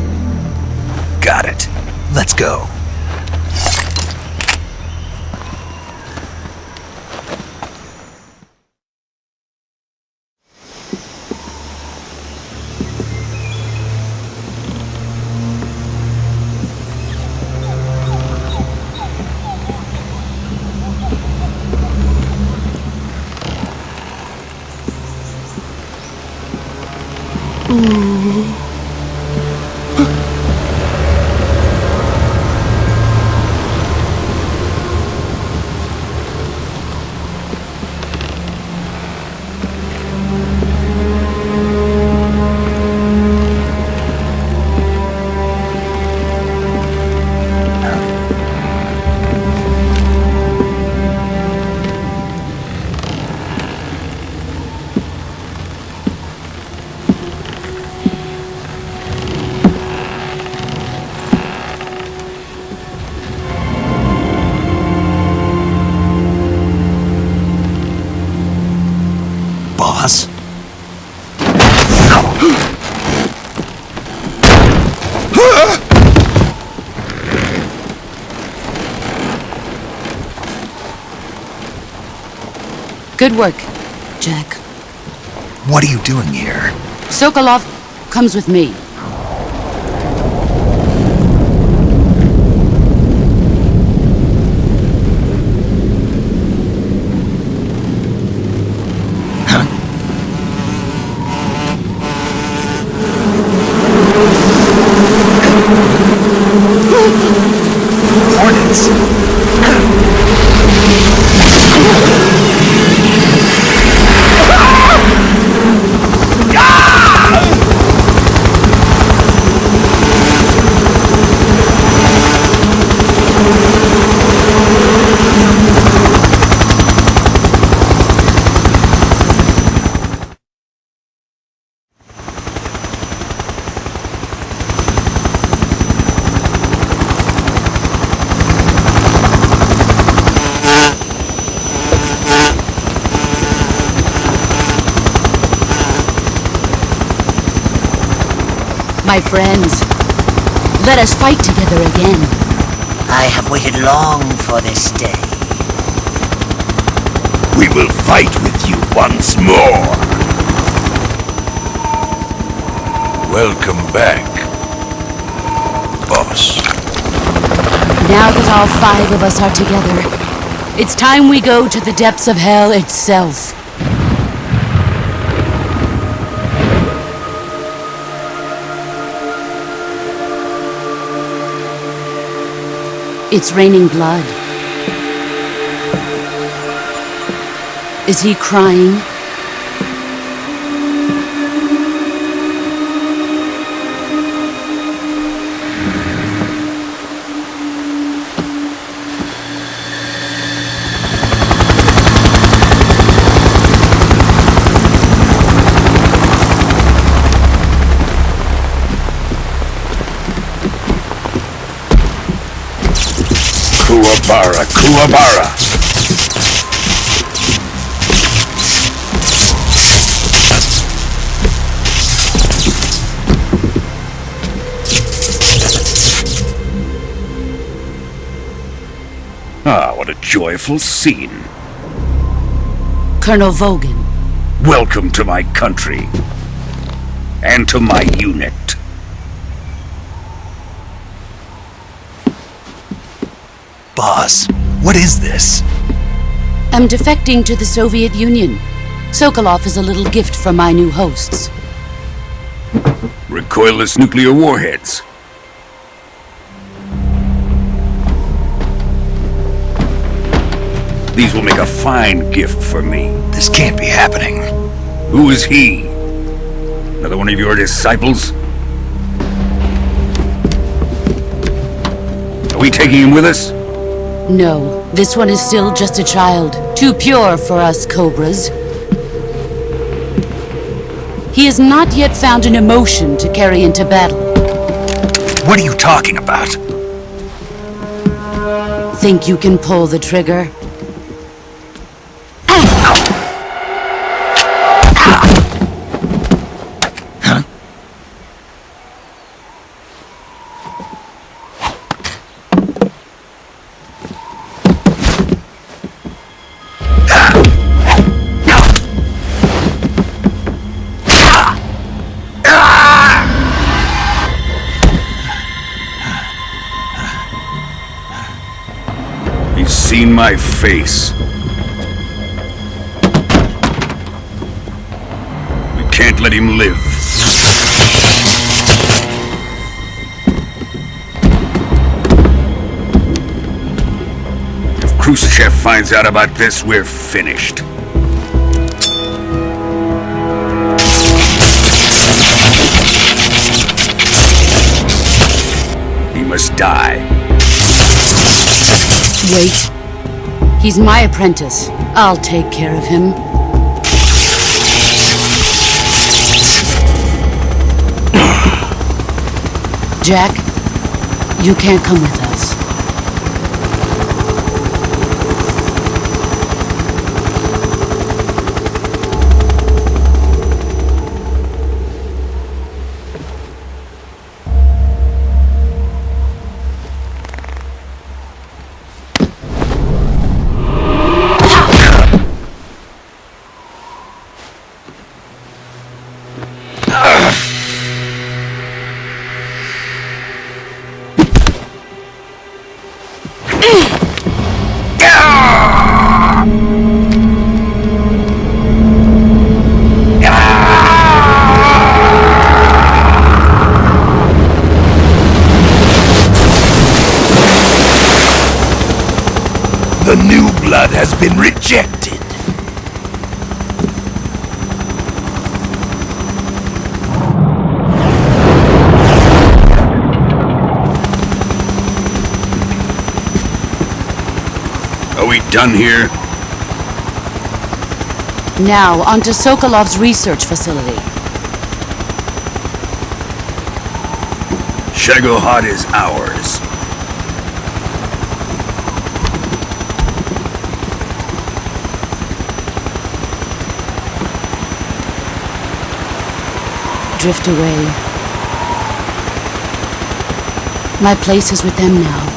Got it. Let's go. Boss? Good work, Jack. What are you doing here? Sokolov comes with me. Hornets? My friends, let us fight together again. I have waited long for this day. We will fight with you once more. Welcome back, boss. Now that all 5 of us are together, it's time we go to the depths of hell itself. It's raining blood. Is he crying? Barakuabara. Ah, what a joyful scene. Colonel Vogan. Welcome to my country. And to my unit. Boss, what is this? I'm defecting to the Soviet Union. Sokolov is a little gift from my new hosts. Recoilless nuclear warheads. These will make a fine gift for me. This can't be happening. Who is he? Another one of your disciples? Are we taking him with us? No, this one is still just a child. Too pure for us Cobras. He has not yet found an emotion to carry into battle. What are you talking about? Think you can pull the trigger? He's seen my face. We can't let him live. If Khrushchev finds out about this, we're finished. He must die. Wait. He's my apprentice. I'll take care of him. Jack, you can't come with us. The new blood has been rejected. Are we done here? Now, onto Sokolov's research facility. Shagohod is ours. Drift away. My place is with them now.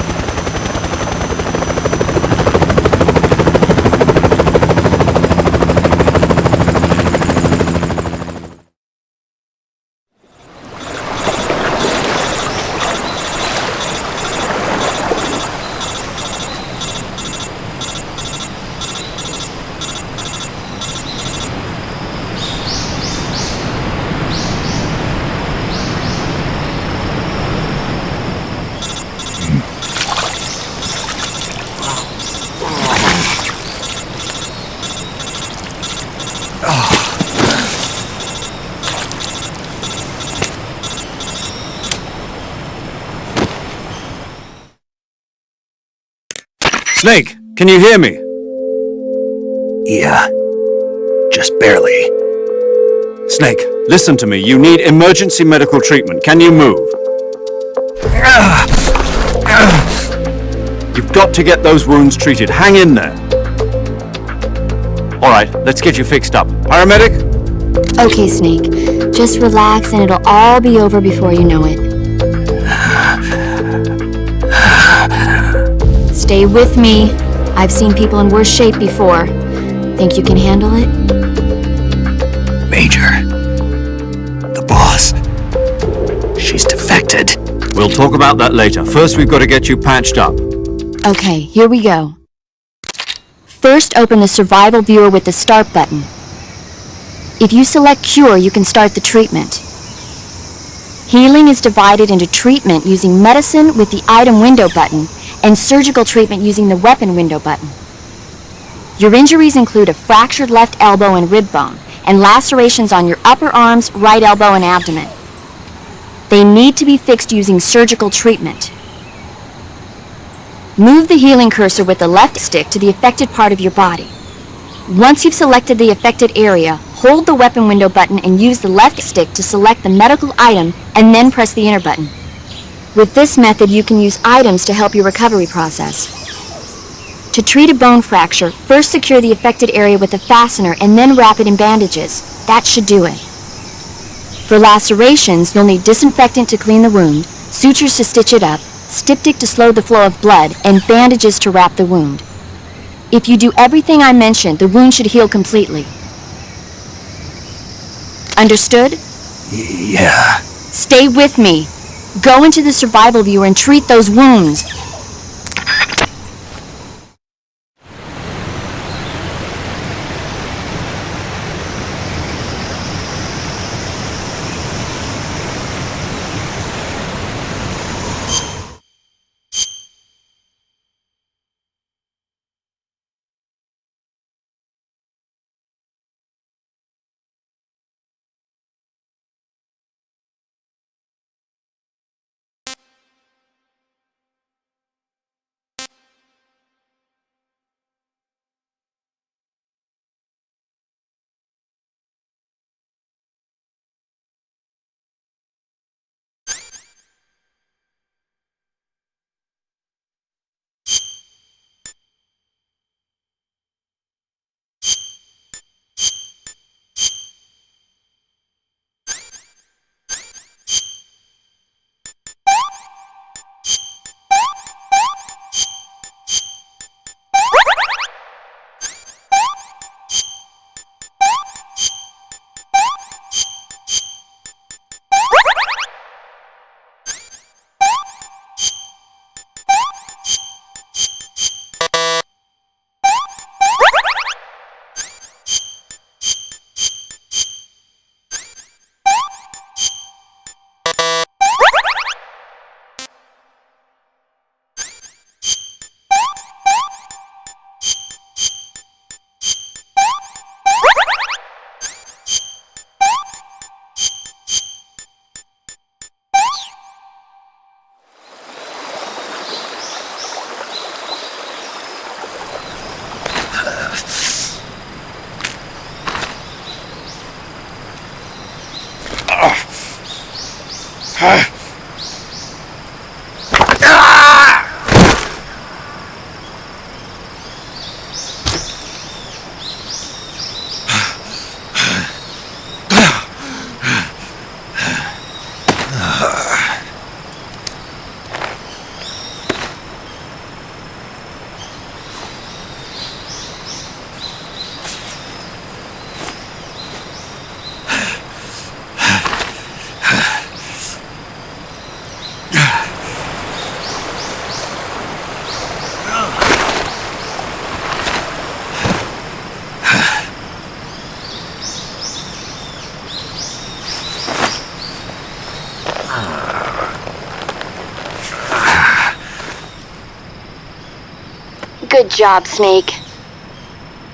Snake, can you hear me? Yeah. Just barely. Snake, listen to me. You need emergency medical treatment. Can you move? You've got to get those wounds treated. Hang in there. All right, let's get you fixed up. Paramedic? Okay, Snake. Just relax and it'll all be over before you know it. Stay with me. I've seen people in worse shape before. Think you can handle it? Major. The boss. She's defected. We'll talk about that later. First, we've got to get you patched up. Okay, here we go. First, open the survival viewer with the start button. If you select Cure, you can start the treatment. Healing is divided into treatment using medicine with the item window button and surgical treatment using the weapon window button. Your injuries include a fractured left elbow and rib bone, and lacerations on your upper arms, right elbow, and abdomen. They need to be fixed using surgical treatment. Move the healing cursor with the left stick to the affected part of your body. Once you've selected the affected area, hold the weapon window button and use the left stick to select the medical item and then press the enter button. With this method, you can use items to help your recovery process. To treat a bone fracture, first secure the affected area with a fastener and then wrap it in bandages. That should do it. For lacerations, you'll need disinfectant to clean the wound, sutures to stitch it up, styptic to slow the flow of blood, and bandages to wrap the wound. If you do everything I mentioned, the wound should heal completely. Understood? Yeah. Stay with me. Go into the survival viewer and treat those wounds. Good job, Snake.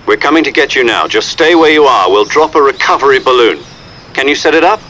We're coming to get you now. Just stay where you are. We'll drop a recovery balloon. Can you set it up?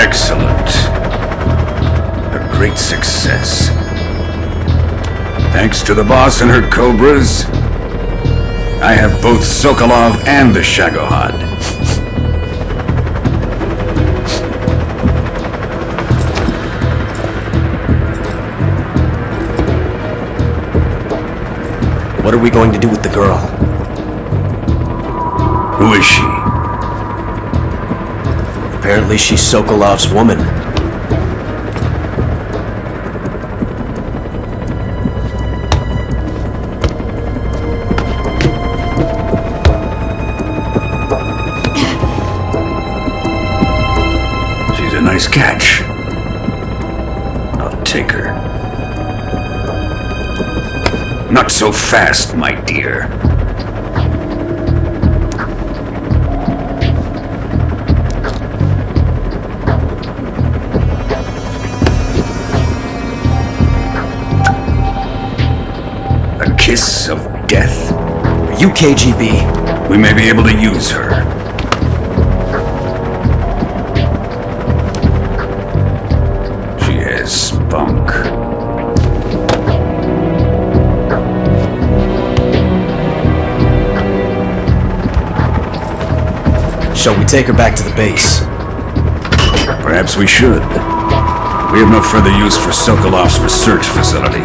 Excellent. A great success. Thanks to the boss and her Cobras, I have both Sokolov and the Shagohod. What are we going to do with the girl? Who is she? Apparently she's Sokolov's woman. She's a nice catch. I'll take her. Not so fast, my dear. A kiss of death? Are you KGB? We may be able to use her. She has spunk. Shall we take her back to the base? Perhaps we should. We have no further use for Sokolov's research facility.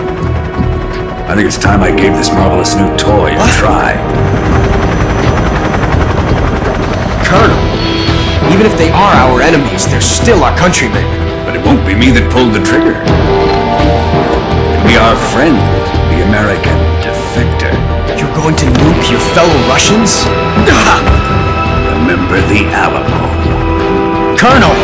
I think it's time I gave this marvelous new toy a try. Colonel, even if they are our enemies, they're still our countrymen. But it won't be me that pulled the trigger. It'll be our friend, the American defector. You're going to nuke your fellow Russians? Remember the Alamo. Colonel!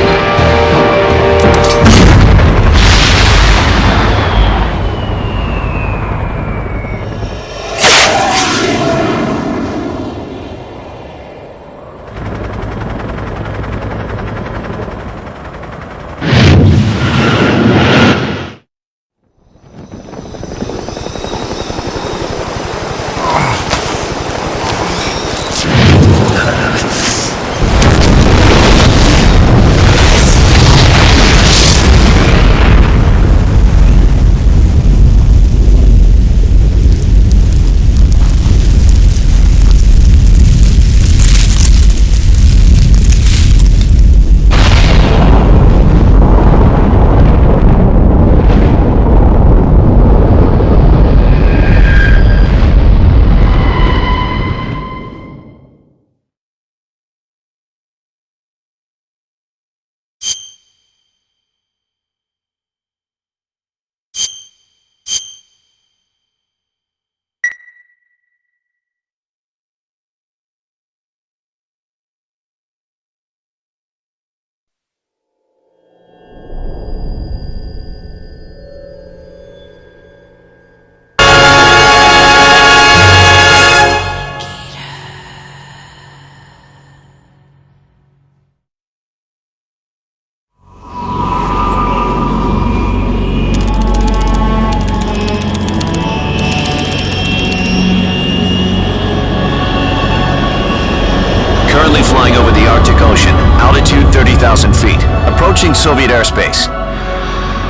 Flying over the Arctic Ocean, altitude 30,000 feet, approaching Soviet airspace.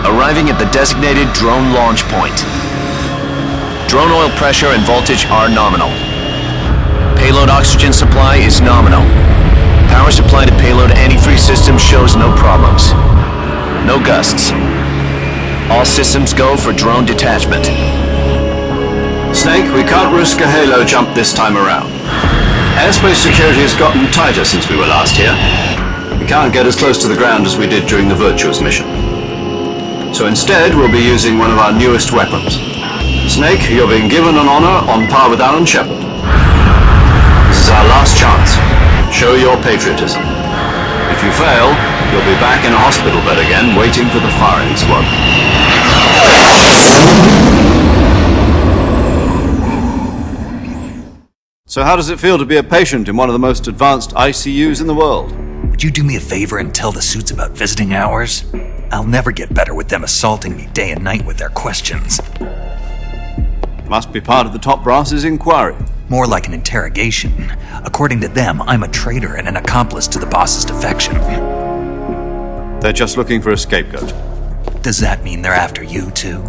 Arriving at the designated drone launch point. Drone oil pressure and voltage are nominal. Payload oxygen supply is nominal. Power supply to payload antifreeze system shows no problems. No gusts. All systems go for drone detachment. Snake, we can't risk a halo jump this time around. Airspace security has gotten tighter since we were last here. We can't get as close to the ground as we did during the Virtuous mission. So instead, we'll be using one of our newest weapons. Snake, you're being given an honor on par with Alan Shepard. This is our last chance. Show your patriotism. If you fail, you'll be back in a hospital bed again, waiting for the firing squad. So how does it feel to be a patient in one of the most advanced ICUs in the world? Would you do me a favor and tell the suits about visiting hours? I'll never get better with them assaulting me day and night with their questions. Must be part of the top brass's inquiry. More like an interrogation. According to them, I'm a traitor and an accomplice to the boss's defection. They're just looking for a scapegoat. Does that mean they're after you, too?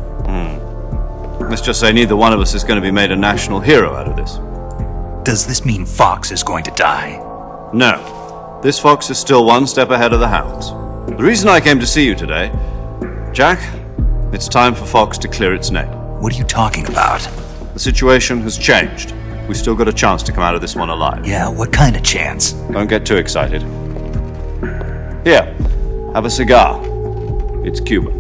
Let's just say neither one of us is going to be made a national hero out of this. Does this mean Fox is going to die? No. This fox is still one step ahead of the hounds. The reason I came to see you today, Jack, it's time for Fox to clear its name. What are you talking about? The situation has changed. We've still got a chance to come out of this one alive. Yeah, what kind of chance? Don't get too excited. Here, have a cigar. It's Cuban.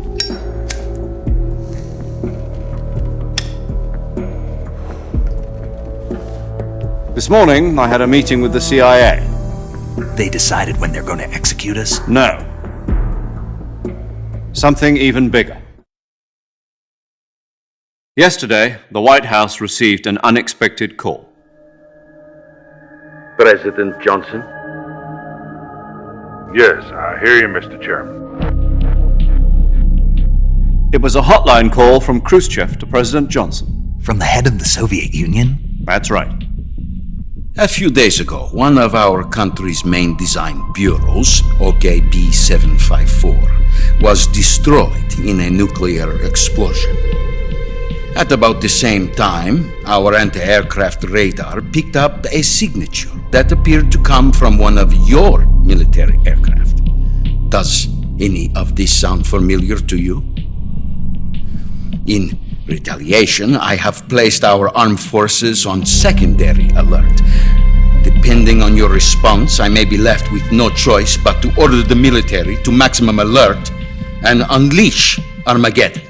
This morning, I had a meeting with the CIA. They decided when they're going to execute us? No. Something even bigger. Yesterday, the White House received an unexpected call. President Johnson? Yes, I hear you, Mr. Chairman. It was a hotline call from Khrushchev to President Johnson. From the head of the Soviet Union? That's right. A few days ago, one of our country's main design bureaus, OKB 754, was destroyed in a nuclear explosion. At about the same time, our anti-aircraft radar picked up a signature that appeared to come from one of your military aircraft. Does any of this sound familiar to you? In retaliation, I have placed our armed forces on secondary alert. Depending on your response, I may be left with no choice but to order the military to maximum alert and unleash Armageddon.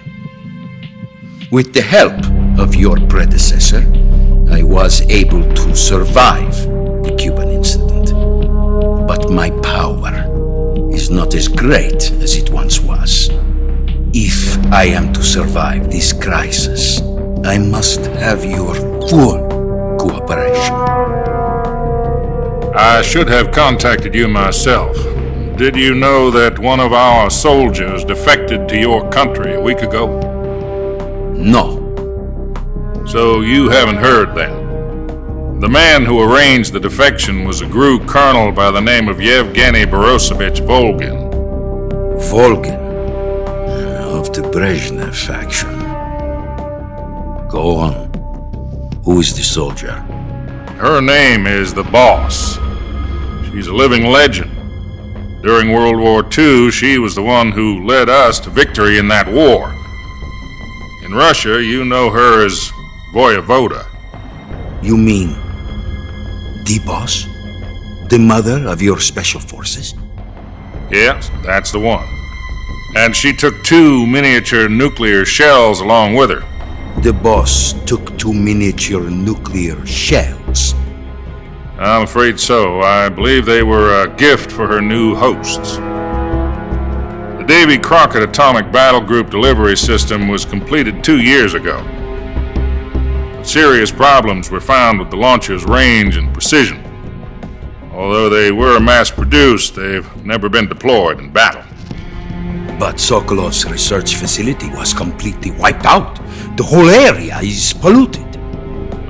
With the help of your predecessor, I was able to survive the Cuban incident. But my power is not as great as it once was. If I am to survive this crisis, I must have your full cooperation. I should have contacted you myself. Did you know that one of our soldiers defected to your country a week ago? No. So you haven't heard then. The man who arranged the defection was a GRU colonel by the name of Yevgeny Borisovich Volgin. Volgin? Of the Brezhnev faction. Go on. Who is the soldier? Her name is the Boss. She's a living legend. During World War II, she was the one who led us to victory in that war. In Russia, you know her as Voyevoda. You mean the Boss? The mother of your special forces? Yes, that's the one. And she took 2 miniature nuclear shells along with her. The Boss took 2 miniature nuclear shells? I'm afraid so. I believe they were a gift for her new hosts. The Davy Crockett Atomic Battle Group delivery system was completed 2 years ago. But serious problems were found with the launcher's range and precision. Although they were mass-produced, they've never been deployed in battle. But Sokolov's research facility was completely wiped out. The whole area is polluted.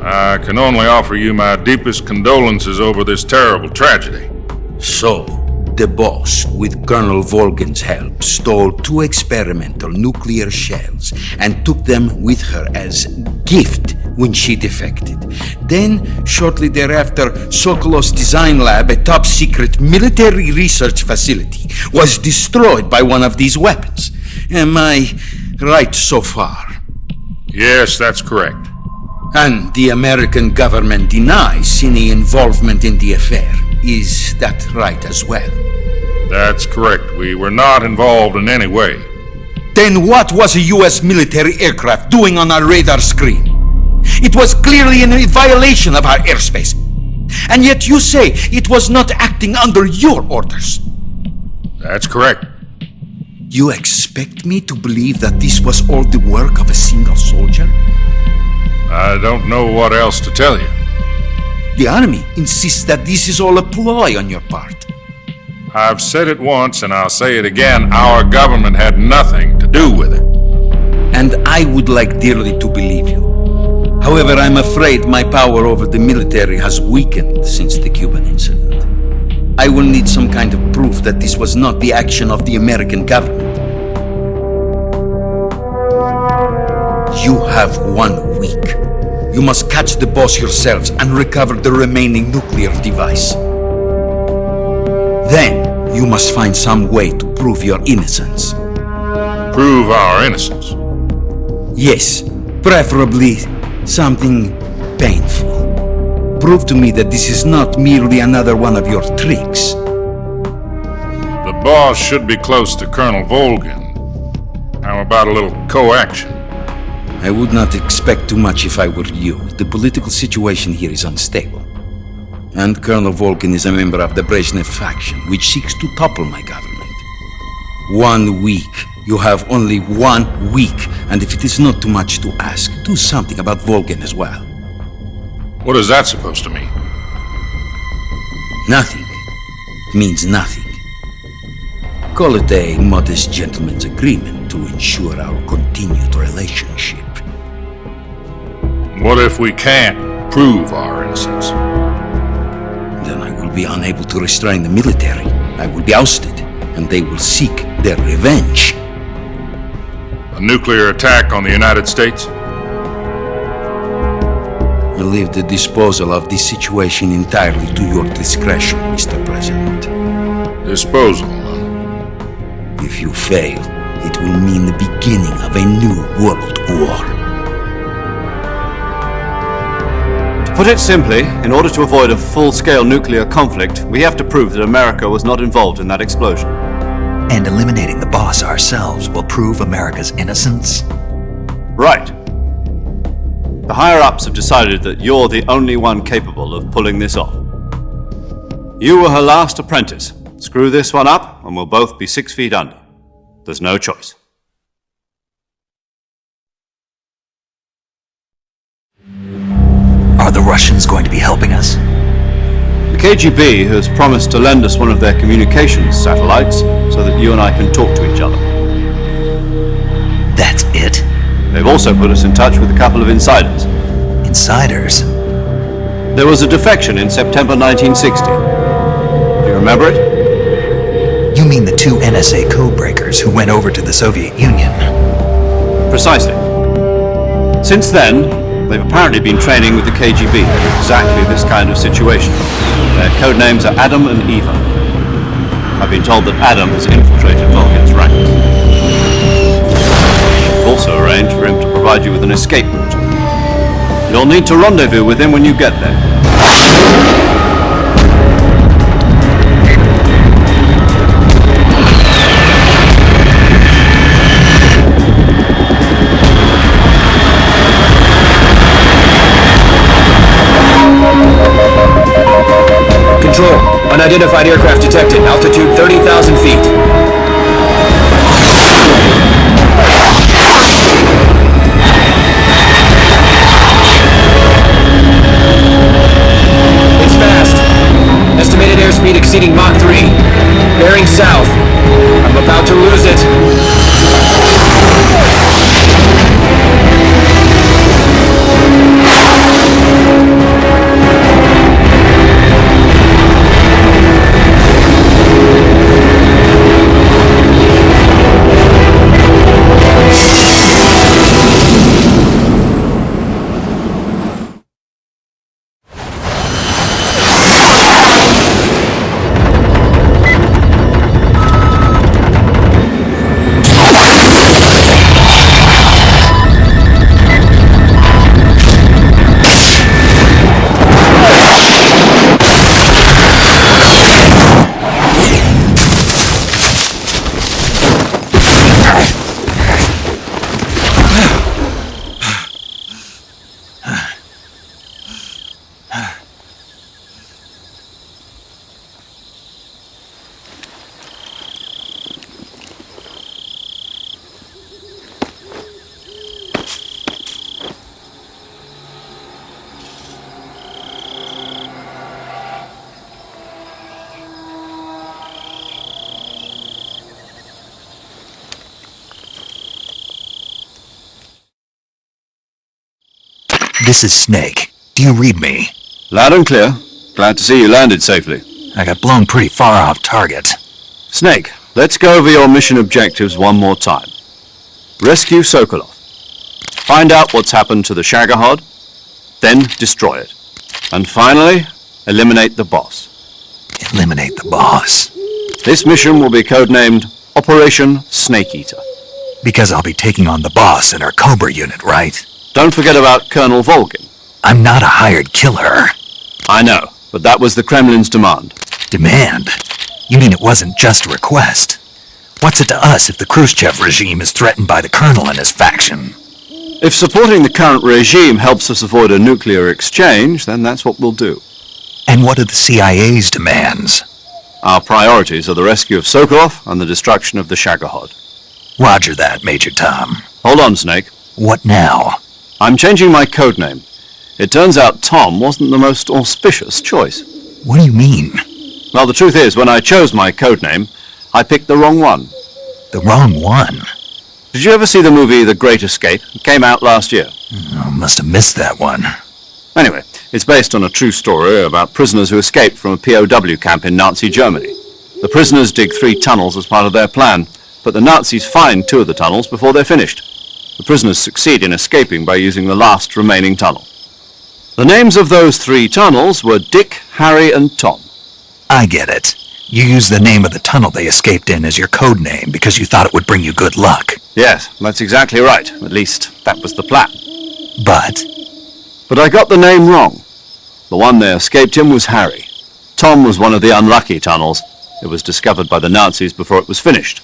I can only offer you my deepest condolences over this terrible tragedy. So, the Boss, with Colonel Volgin's help, stole 2 experimental nuclear shells and took them with her as gift when she defected. Then, shortly thereafter, Sokolov's design lab, a top-secret military research facility, was destroyed by one of these weapons. Am I right so far? Yes, that's correct. And the American government denies any involvement in the affair. Is that right as well? That's correct. We were not involved in any way. Then what was a U.S. military aircraft doing on our radar screen? It was clearly in violation of our airspace. And yet you say it was not acting under your orders. That's correct. You expect me to believe that this was all the work of a single soldier? I don't know what else to tell you. The Army insists that this is all a ploy on your part. I've said it once and I'll say it again. Our government had nothing to do with it. And I would like dearly to believe you. However, I'm afraid my power over the military has weakened since the Cuban incident. I will need some kind of proof that this was not the action of the American government. You have 1 week. You must catch the boss yourselves and recover the remaining nuclear device. Then, you must find some way to prove your innocence. Prove our innocence? Yes, preferably something painful. Prove to me that this is not merely another one of your tricks. The boss should be close to Colonel Volgin. How about a little co-action? I would not expect too much if I were you. The political situation here is unstable. And Colonel Volgin is a member of the Brezhnev faction, which seeks to topple my government. 1 week. You have only 1 week, and if it is not too much to ask, do something about Volgin as well. What is that supposed to mean? Nothing. It means nothing. Call it a modest gentleman's agreement to ensure our continued relationship. What if we can't prove our innocence? Then I will be unable to restrain the military. I will be ousted, and they will seek their revenge. A nuclear attack on the United States? I leave the disposal of this situation entirely to your discretion, Mr. President. Disposal? If you fail, it will mean the beginning of a new world war. To put it simply, in order to avoid a full-scale nuclear conflict, we have to prove that America was not involved in that explosion. And eliminating the boss ourselves will prove America's innocence? Right. The higher-ups have decided that you're the only one capable of pulling this off. You were her last apprentice. Screw this one up, and we'll both be 6 feet under. There's no choice. Are the Russians going to be helping us? The KGB has promised to lend us one of their communications satellites so that you and I can talk to each other. That's it? They've also put us in touch with a couple of insiders. Insiders? There was a defection in September 1960. Do you remember it? You mean the 2 NSA codebreakers who went over to the Soviet Union? Precisely. Since then, they've apparently been training with the KGB for exactly this kind of situation. Their code names are Adam and Eva. I've been told that Adam has infiltrated Volgin's ranks. We've also arranged for him to provide you with an escape route. You'll need to rendezvous with him when you get there. Control. Unidentified aircraft detected. Altitude 30,000 feet. It's fast. Estimated airspeed exceeding Mach 3. Bearing south. I'm about to lose it. This is Snake. Do you read me? Loud and clear. Glad to see you landed safely. I got blown pretty far off target. Snake, let's go over your mission objectives one more time. Rescue Sokolov. Find out what's happened to the Shagohod, then destroy it. And finally, eliminate the boss. Eliminate the boss. This mission will be codenamed Operation Snake Eater. Because I'll be taking on the boss in our Cobra unit, right? Don't forget about Colonel Volgin. I'm not a hired killer. I know, but that was the Kremlin's demand. Demand? You mean it wasn't just a request? What's it to us if the Khrushchev regime is threatened by the Colonel and his faction? If supporting the current regime helps us avoid a nuclear exchange, then that's what we'll do. And what are the CIA's demands? Our priorities are the rescue of Sokolov and the destruction of the Shagohod. Roger that, Major Tom. Hold on, Snake. What now? I'm changing my codename. It turns out Tom wasn't the most auspicious choice. What do you mean? Well, the truth is, when I chose my codename, I picked the wrong one. The wrong one? Did you ever see the movie The Great Escape? It came out last year. Oh, must have missed that one. Anyway, it's based on a true story about prisoners who escaped from a POW camp in Nazi Germany. The prisoners dig 3 tunnels as part of their plan, but the Nazis find 2 of the tunnels before they're finished. The prisoners succeed in escaping by using the last remaining tunnel. The names of those 3 tunnels were Dick, Harry, and Tom. I get it. You used the name of the tunnel they escaped in as your code name because you thought it would bring you good luck. Yes, that's exactly right. At least, that was the plan. But I got the name wrong. The one they escaped in was Harry. Tom was one of the unlucky tunnels. It was discovered by the Nazis before it was finished.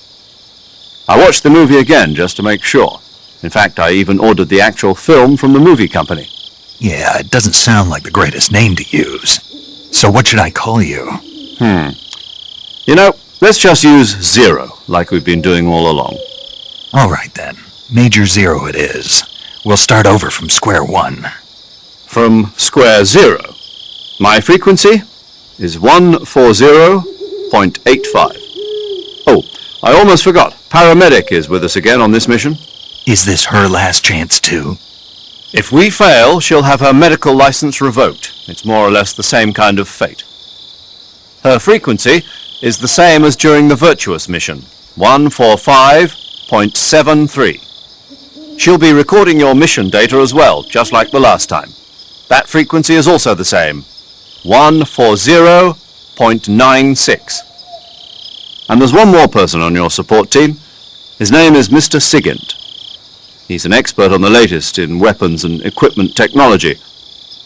I watched the movie again just to make sure. In fact, I even ordered the actual film from the movie company. Yeah, it doesn't sound like the greatest name to use. So what should I call you? You know, let's just use Zero, like we've been doing all along. All right then. Major Zero it is. We'll start over from square one. From square zero. My frequency is 140.85. Oh, I almost forgot. Paramedic is with us again on this mission. Is this her last chance too? If we fail, she'll have her medical license revoked. It's more or less the same kind of fate. Her frequency is the same as during the Virtuous mission, 145.73. She'll be recording your mission data as well, just like the last time. That frequency is also the same, 140.96. And there's one more person on your support team. His name is Mr. Sigint. He's an expert on the latest in weapons and equipment technology.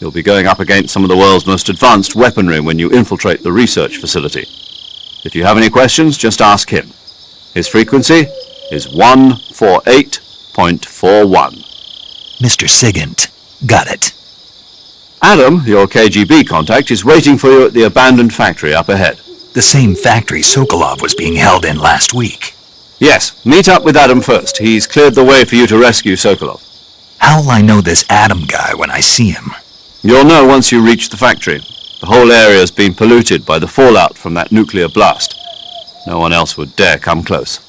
You'll be going up against some of the world's most advanced weaponry when you infiltrate the research facility. If you have any questions, just ask him. His frequency is 148.41. Mr. Sigint. Got it. Adam, your KGB contact, is waiting for you at the abandoned factory up ahead. The same factory Sokolov was being held in last week. Yes, meet up with Adam first. He's cleared the way for you to rescue Sokolov. How will I know this Adam guy when I see him? You'll know once you reach the factory. The whole area's been polluted by the fallout from that nuclear blast. No one else would dare come close.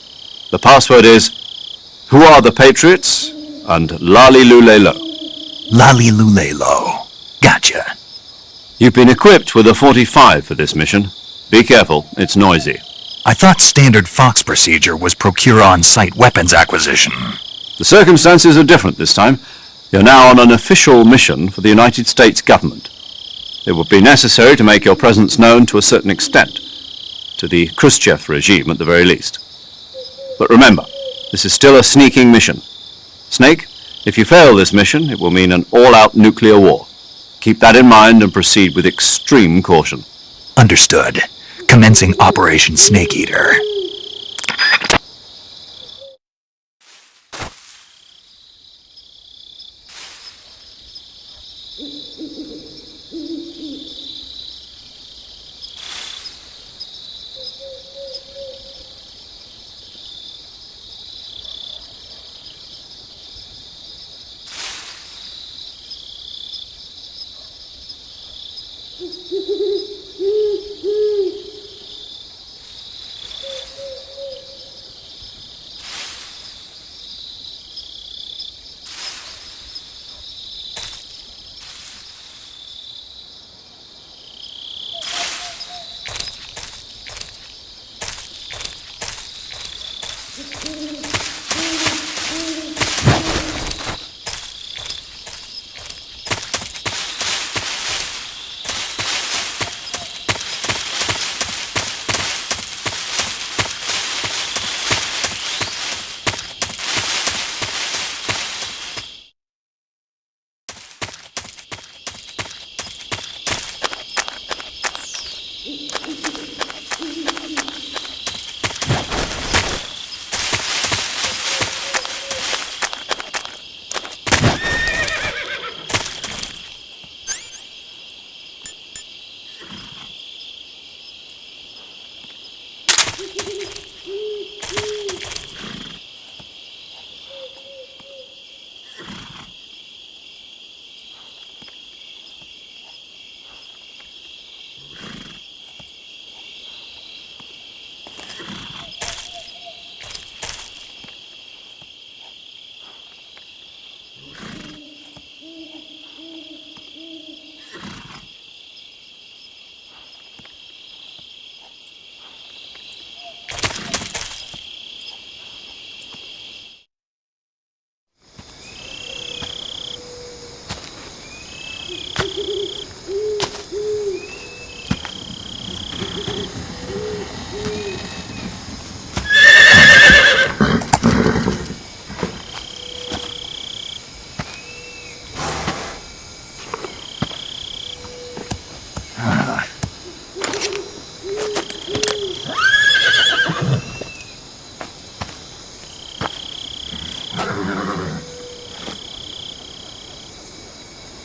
The password is, Who are the Patriots? And Lali Lulelo. Lali Lulelo. Gotcha. You've been equipped with a 45 for this mission. Be careful, it's noisy. I thought standard Fox procedure was procure on-site weapons acquisition. The circumstances are different this time. You're now on an official mission for the United States government. It would be necessary to make your presence known to a certain extent, to the Khrushchev regime at the very least. But remember, this is still a sneaking mission. Snake, if you fail this mission, it will mean an all-out nuclear war. Keep that in mind and proceed with extreme caution. Understood. Commencing Operation Snake Eater.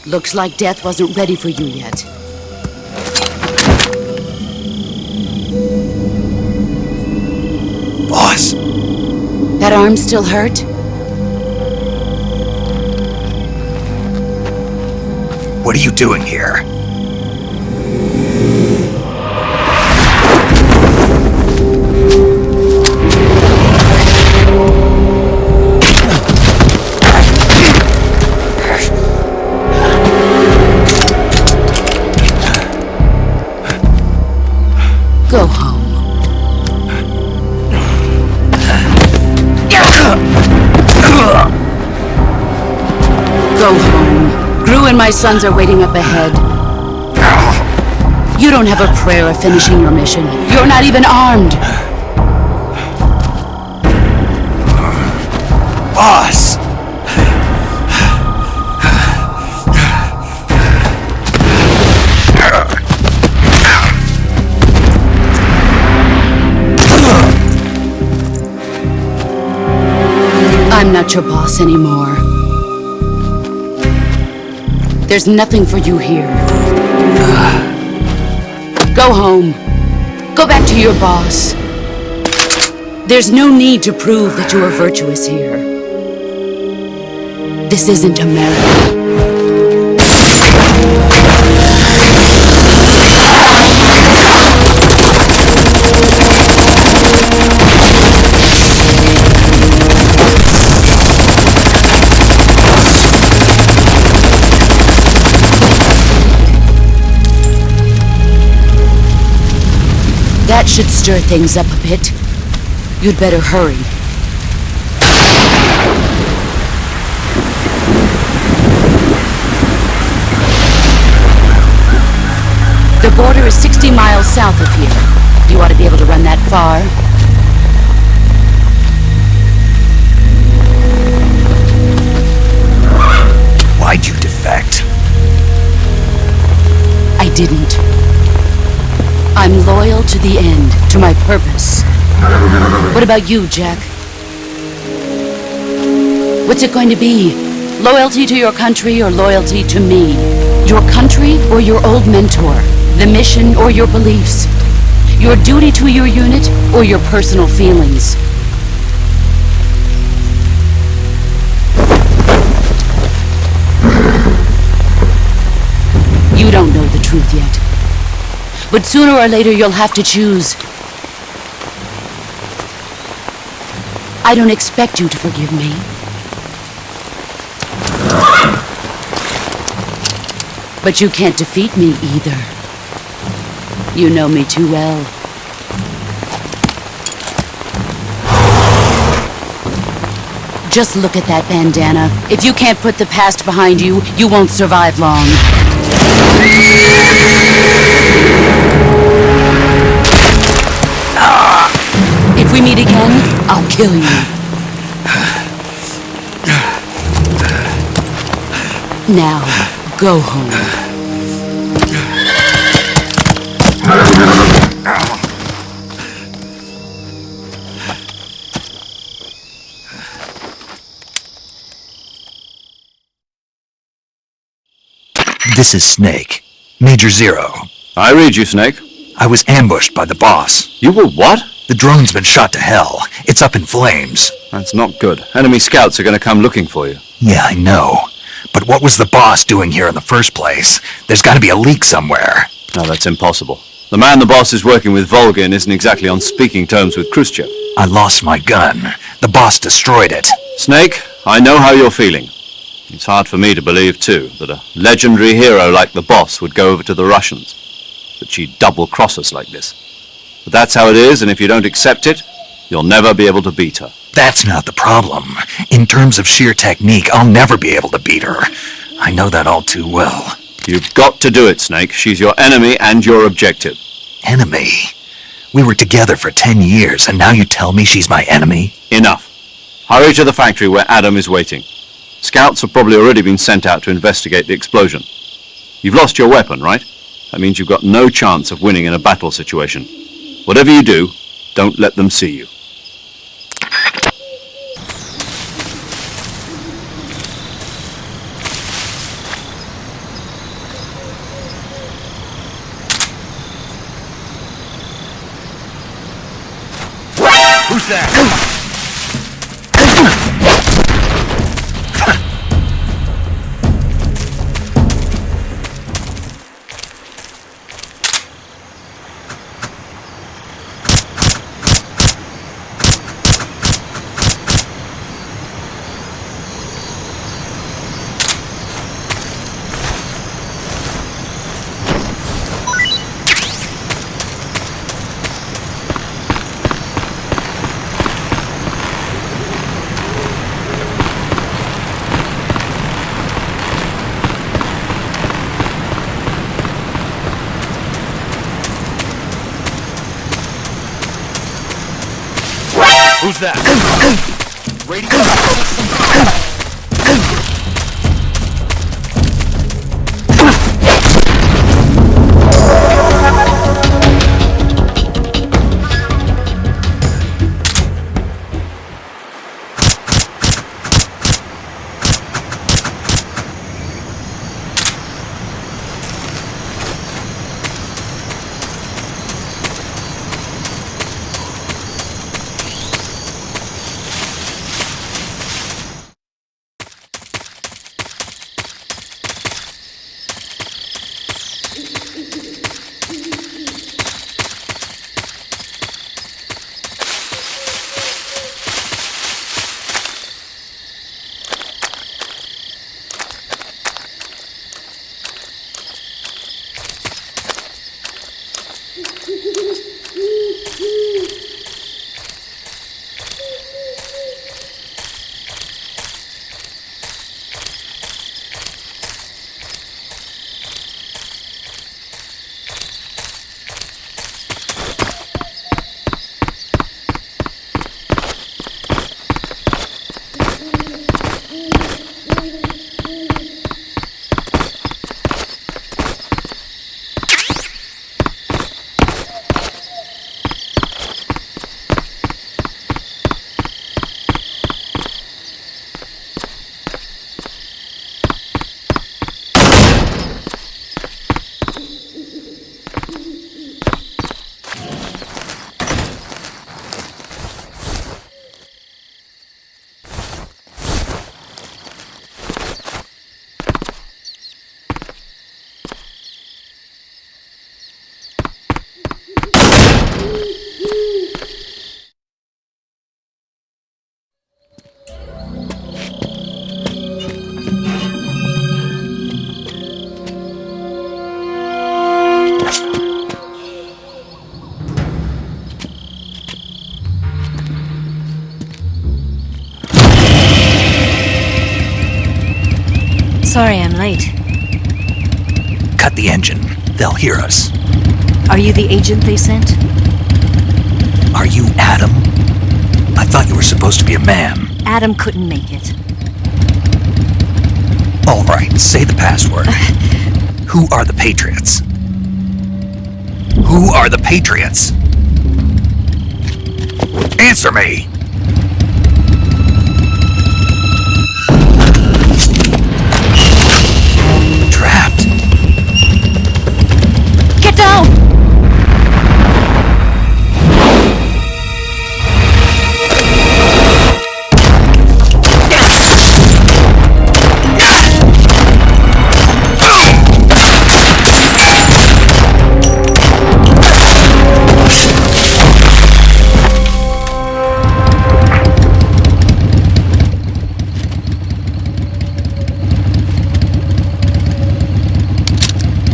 Looks like death wasn't ready for you yet. Boss! That arm still hurt? What are you doing here? Go home. Go home. Gru and my sons are waiting up ahead. You don't have a prayer of finishing your mission. You're not even armed. Boss! I'm not your boss anymore. There's nothing for you here. Go home. Go back to your boss. There's no need to prove that you are virtuous here. This isn't America. That should stir things up a bit. You'd better hurry. The border is 60 miles south of here. You ought to be able to run that far. Why'd you defect? I didn't. I'm loyal to the end, to my purpose. What about you, Jack? What's it going to be? Loyalty to your country or loyalty to me? Your country or your old mentor? The mission or your beliefs? Your duty to your unit or your personal feelings? You don't know the truth yet. But sooner or later you'll have to choose. I don't expect you to forgive me. But you can't defeat me either. You know me too well. Just look at that bandana. If you can't put the past behind you, you won't survive long. If we meet again, I'll kill you. Now, go home. This is Snake. Major Zero. I read you, Snake. I was ambushed by the boss. You were what? The drone's been shot to hell. It's up in flames. That's not good. Enemy scouts are going to come looking for you. Yeah, I know. But what was the boss doing here in the first place? There's got to be a leak somewhere. No, that's impossible. The man the boss is working with, Volgin, isn't exactly on speaking terms with Khrushchev. I lost my gun. The boss destroyed it. Snake, I know how you're feeling. It's hard for me to believe, too, that a legendary hero like the boss would go over to the Russians. That she'd double-cross us like this. But that's how it is, and if you don't accept it, you'll never be able to beat her. That's not the problem. In terms of sheer technique, I'll never be able to beat her. I know that all too well. You've got to do it, Snake. She's your enemy and your objective. Enemy? We were together for 10 years, and now you tell me she's my enemy? Enough. Hurry to the factory where Adam is waiting. Scouts have probably already been sent out to investigate the explosion. You've lost your weapon, right? That means you've got no chance of winning in a battle situation. Whatever you do, don't let them see you. Who's that? Who's that? Sorry I'm late. Cut the engine. They'll hear us. Are you the agent they sent? Are you Adam? I thought you were supposed to be a man. Adam couldn't make it. All right, say the password. Who are the Patriots? Who are the Patriots? Answer me! Trapped. Get down!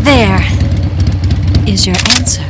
There is your answer.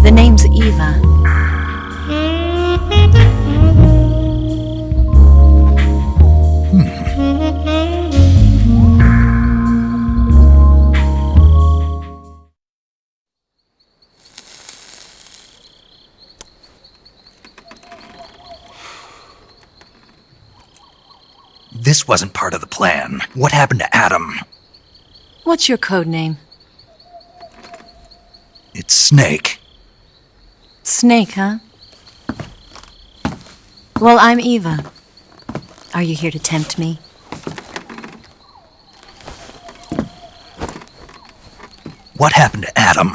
The name's Eva. This wasn't part of the plan. What happened to Adam? What's your code name? It's Snake. Snake, huh? Well, I'm Eva. Are you here to tempt me? What happened to Adam?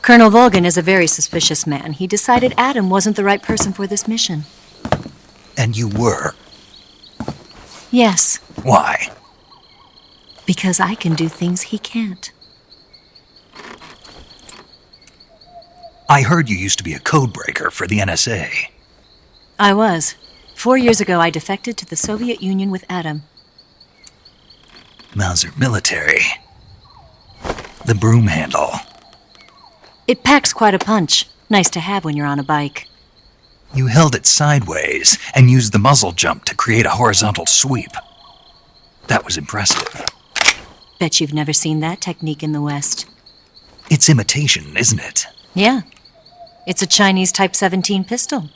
Colonel Volgin is a very suspicious man. He decided Adam wasn't the right person for this mission. And you were. Yes, Why? because I can do things he can't. I heard you used to be a codebreaker for the NSA. I was. 4 years ago, I defected to the Soviet Union with Adam. Mauser military. The broom handle. It packs quite a punch. Nice to have when you're on a bike. You held it sideways and used the muzzle jump to create a horizontal sweep. That was impressive. Bet you've never seen that technique in the West. It's imitation, isn't it? Yeah. It's a Chinese Type 17 pistol.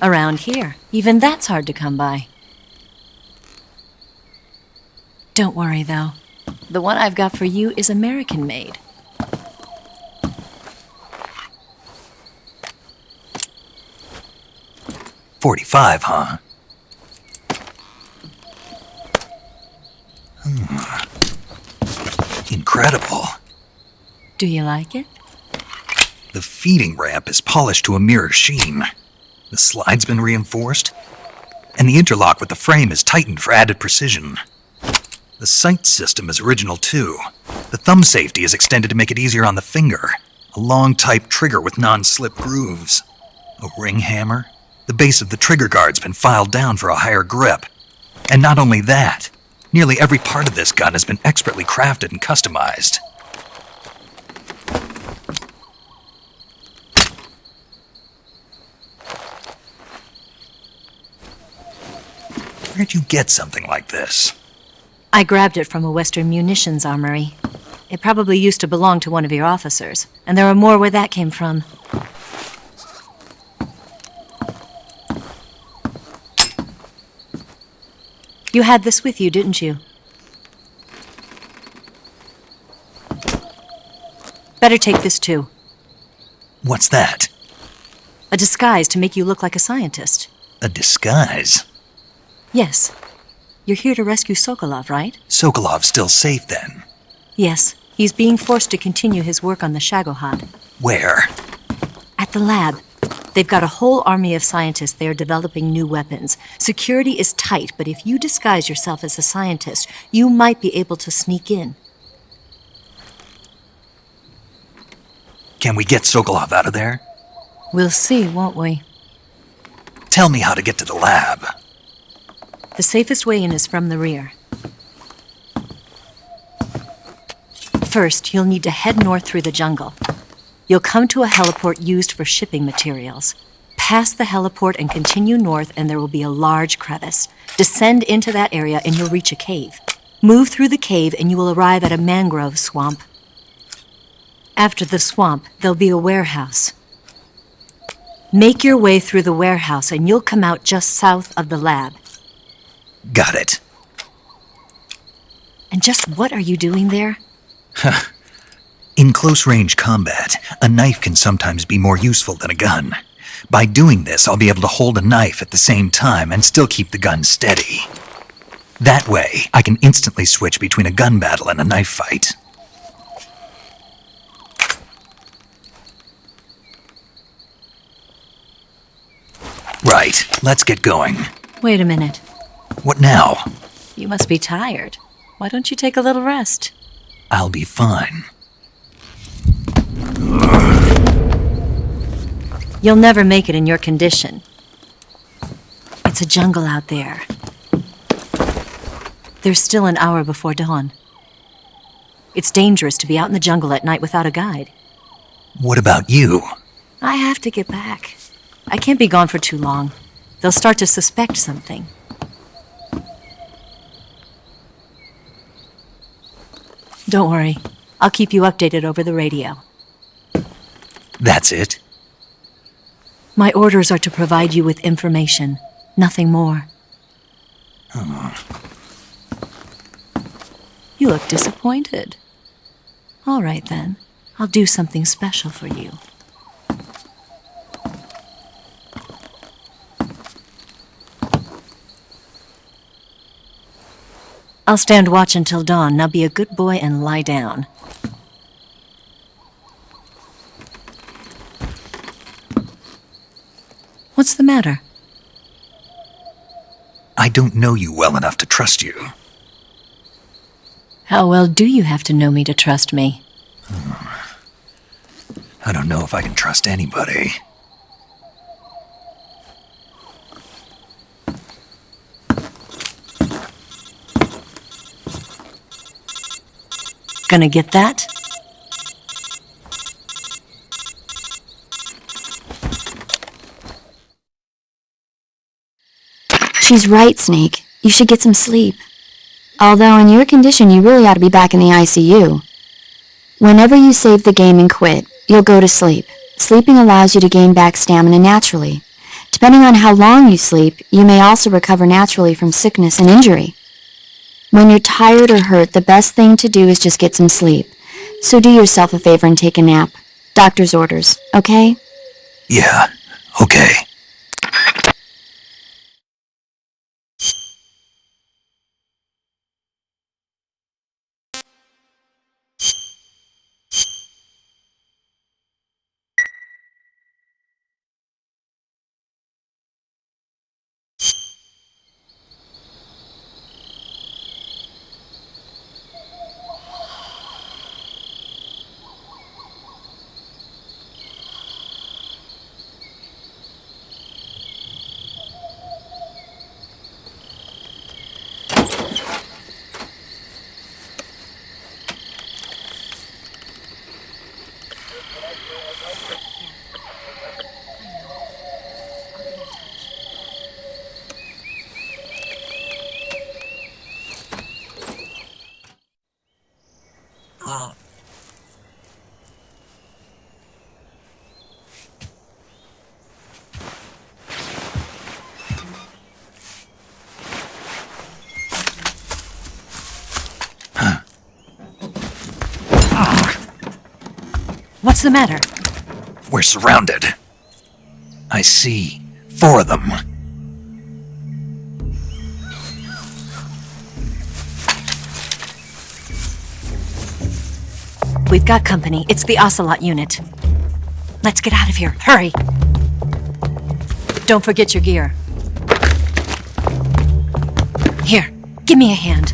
Around here, even that's hard to come by. Don't worry, though. The one I've got for you is American-made. .45, huh? Incredible. Do you like it? The feeding ramp is polished to a mirror sheen. The slide's been reinforced, and the interlock with the frame is tightened for added precision. The sight system is original too. The thumb safety is extended to make it easier on the finger. A long type trigger with non-slip grooves. A ring hammer. The base of the trigger guard's been filed down for a higher grip. And not only that, nearly every part of this gun has been expertly crafted and customized. Where'd you get something like this? I grabbed it from a Western munitions armory. It probably used to belong to one of your officers, and there are more where that came from. You had this with you, didn't you? Better take this too. What's that? A disguise to make you look like a scientist. A disguise? Yes. You're here to rescue Sokolov, right? Sokolov's still safe then? Yes. He's being forced to continue his work on the Shagohod. Where? At the lab. They've got a whole army of scientists there developing new weapons. Security is tight, but if you disguise yourself as a scientist, you might be able to sneak in. Can we get Sokolov out of there? We'll see, won't we? Tell me how to get to the lab. The safest way in is from the rear. First, you'll need to head north through the jungle. You'll come to a heliport used for shipping materials. Pass the heliport and continue north, and there will be a large crevice. Descend into that area and you'll reach a cave. Move through the cave and you will arrive at a mangrove swamp. After the swamp, there'll be a warehouse. Make your way through the warehouse and you'll come out just south of the lab. Got it. And just what are you doing there? In close-range combat, a knife can sometimes be more useful than a gun. By doing this, I'll be able to hold a knife at the same time and still keep the gun steady. That way, I can instantly switch between a gun battle and a knife fight. Right, let's get going. Wait a minute. What now? You must be tired. Why don't you take a little rest? I'll be fine. You'll never make it in your condition. It's a jungle out there. There's still an hour before dawn. It's dangerous to be out in the jungle at night without a guide. What about you? I have to get back. I can't be gone for too long. They'll start to suspect something. Don't worry. I'll keep you updated over the radio. That's it? My orders are to provide you with information, nothing more. Oh. You look disappointed. All right, then. I'll do something special for you. I'll stand watch until dawn. Now be a good boy and lie down. What's the matter? I don't know you well enough to trust you. How well do you have to know me to trust me? I don't know if I can trust anybody. Gonna get that? She's right, Snake. You should get some sleep. Although in your condition, you really ought to be back in the ICU. Whenever you save the game and quit, you'll go to sleep. Sleeping allows you to gain back stamina naturally. Depending on how long you sleep, you may also recover naturally from sickness and injury. When you're tired or hurt, the best thing to do is just get some sleep. So do yourself a favor and take a nap. Doctor's orders, okay? Yeah, okay. What's the matter? We're surrounded. I see 4 of them. We've got company. It's the Ocelot unit. Let's get out of here. Hurry! Don't forget your gear. Here, give me a hand.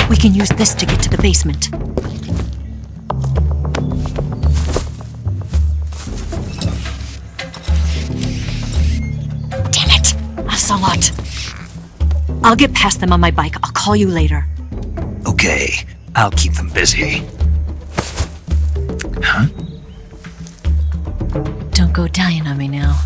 We can use this to get to the basement. Damn it! Ocelot! I'll get past them on my bike. I'll call you later. Okay, I'll keep them busy. Huh? Don't go dying on me now.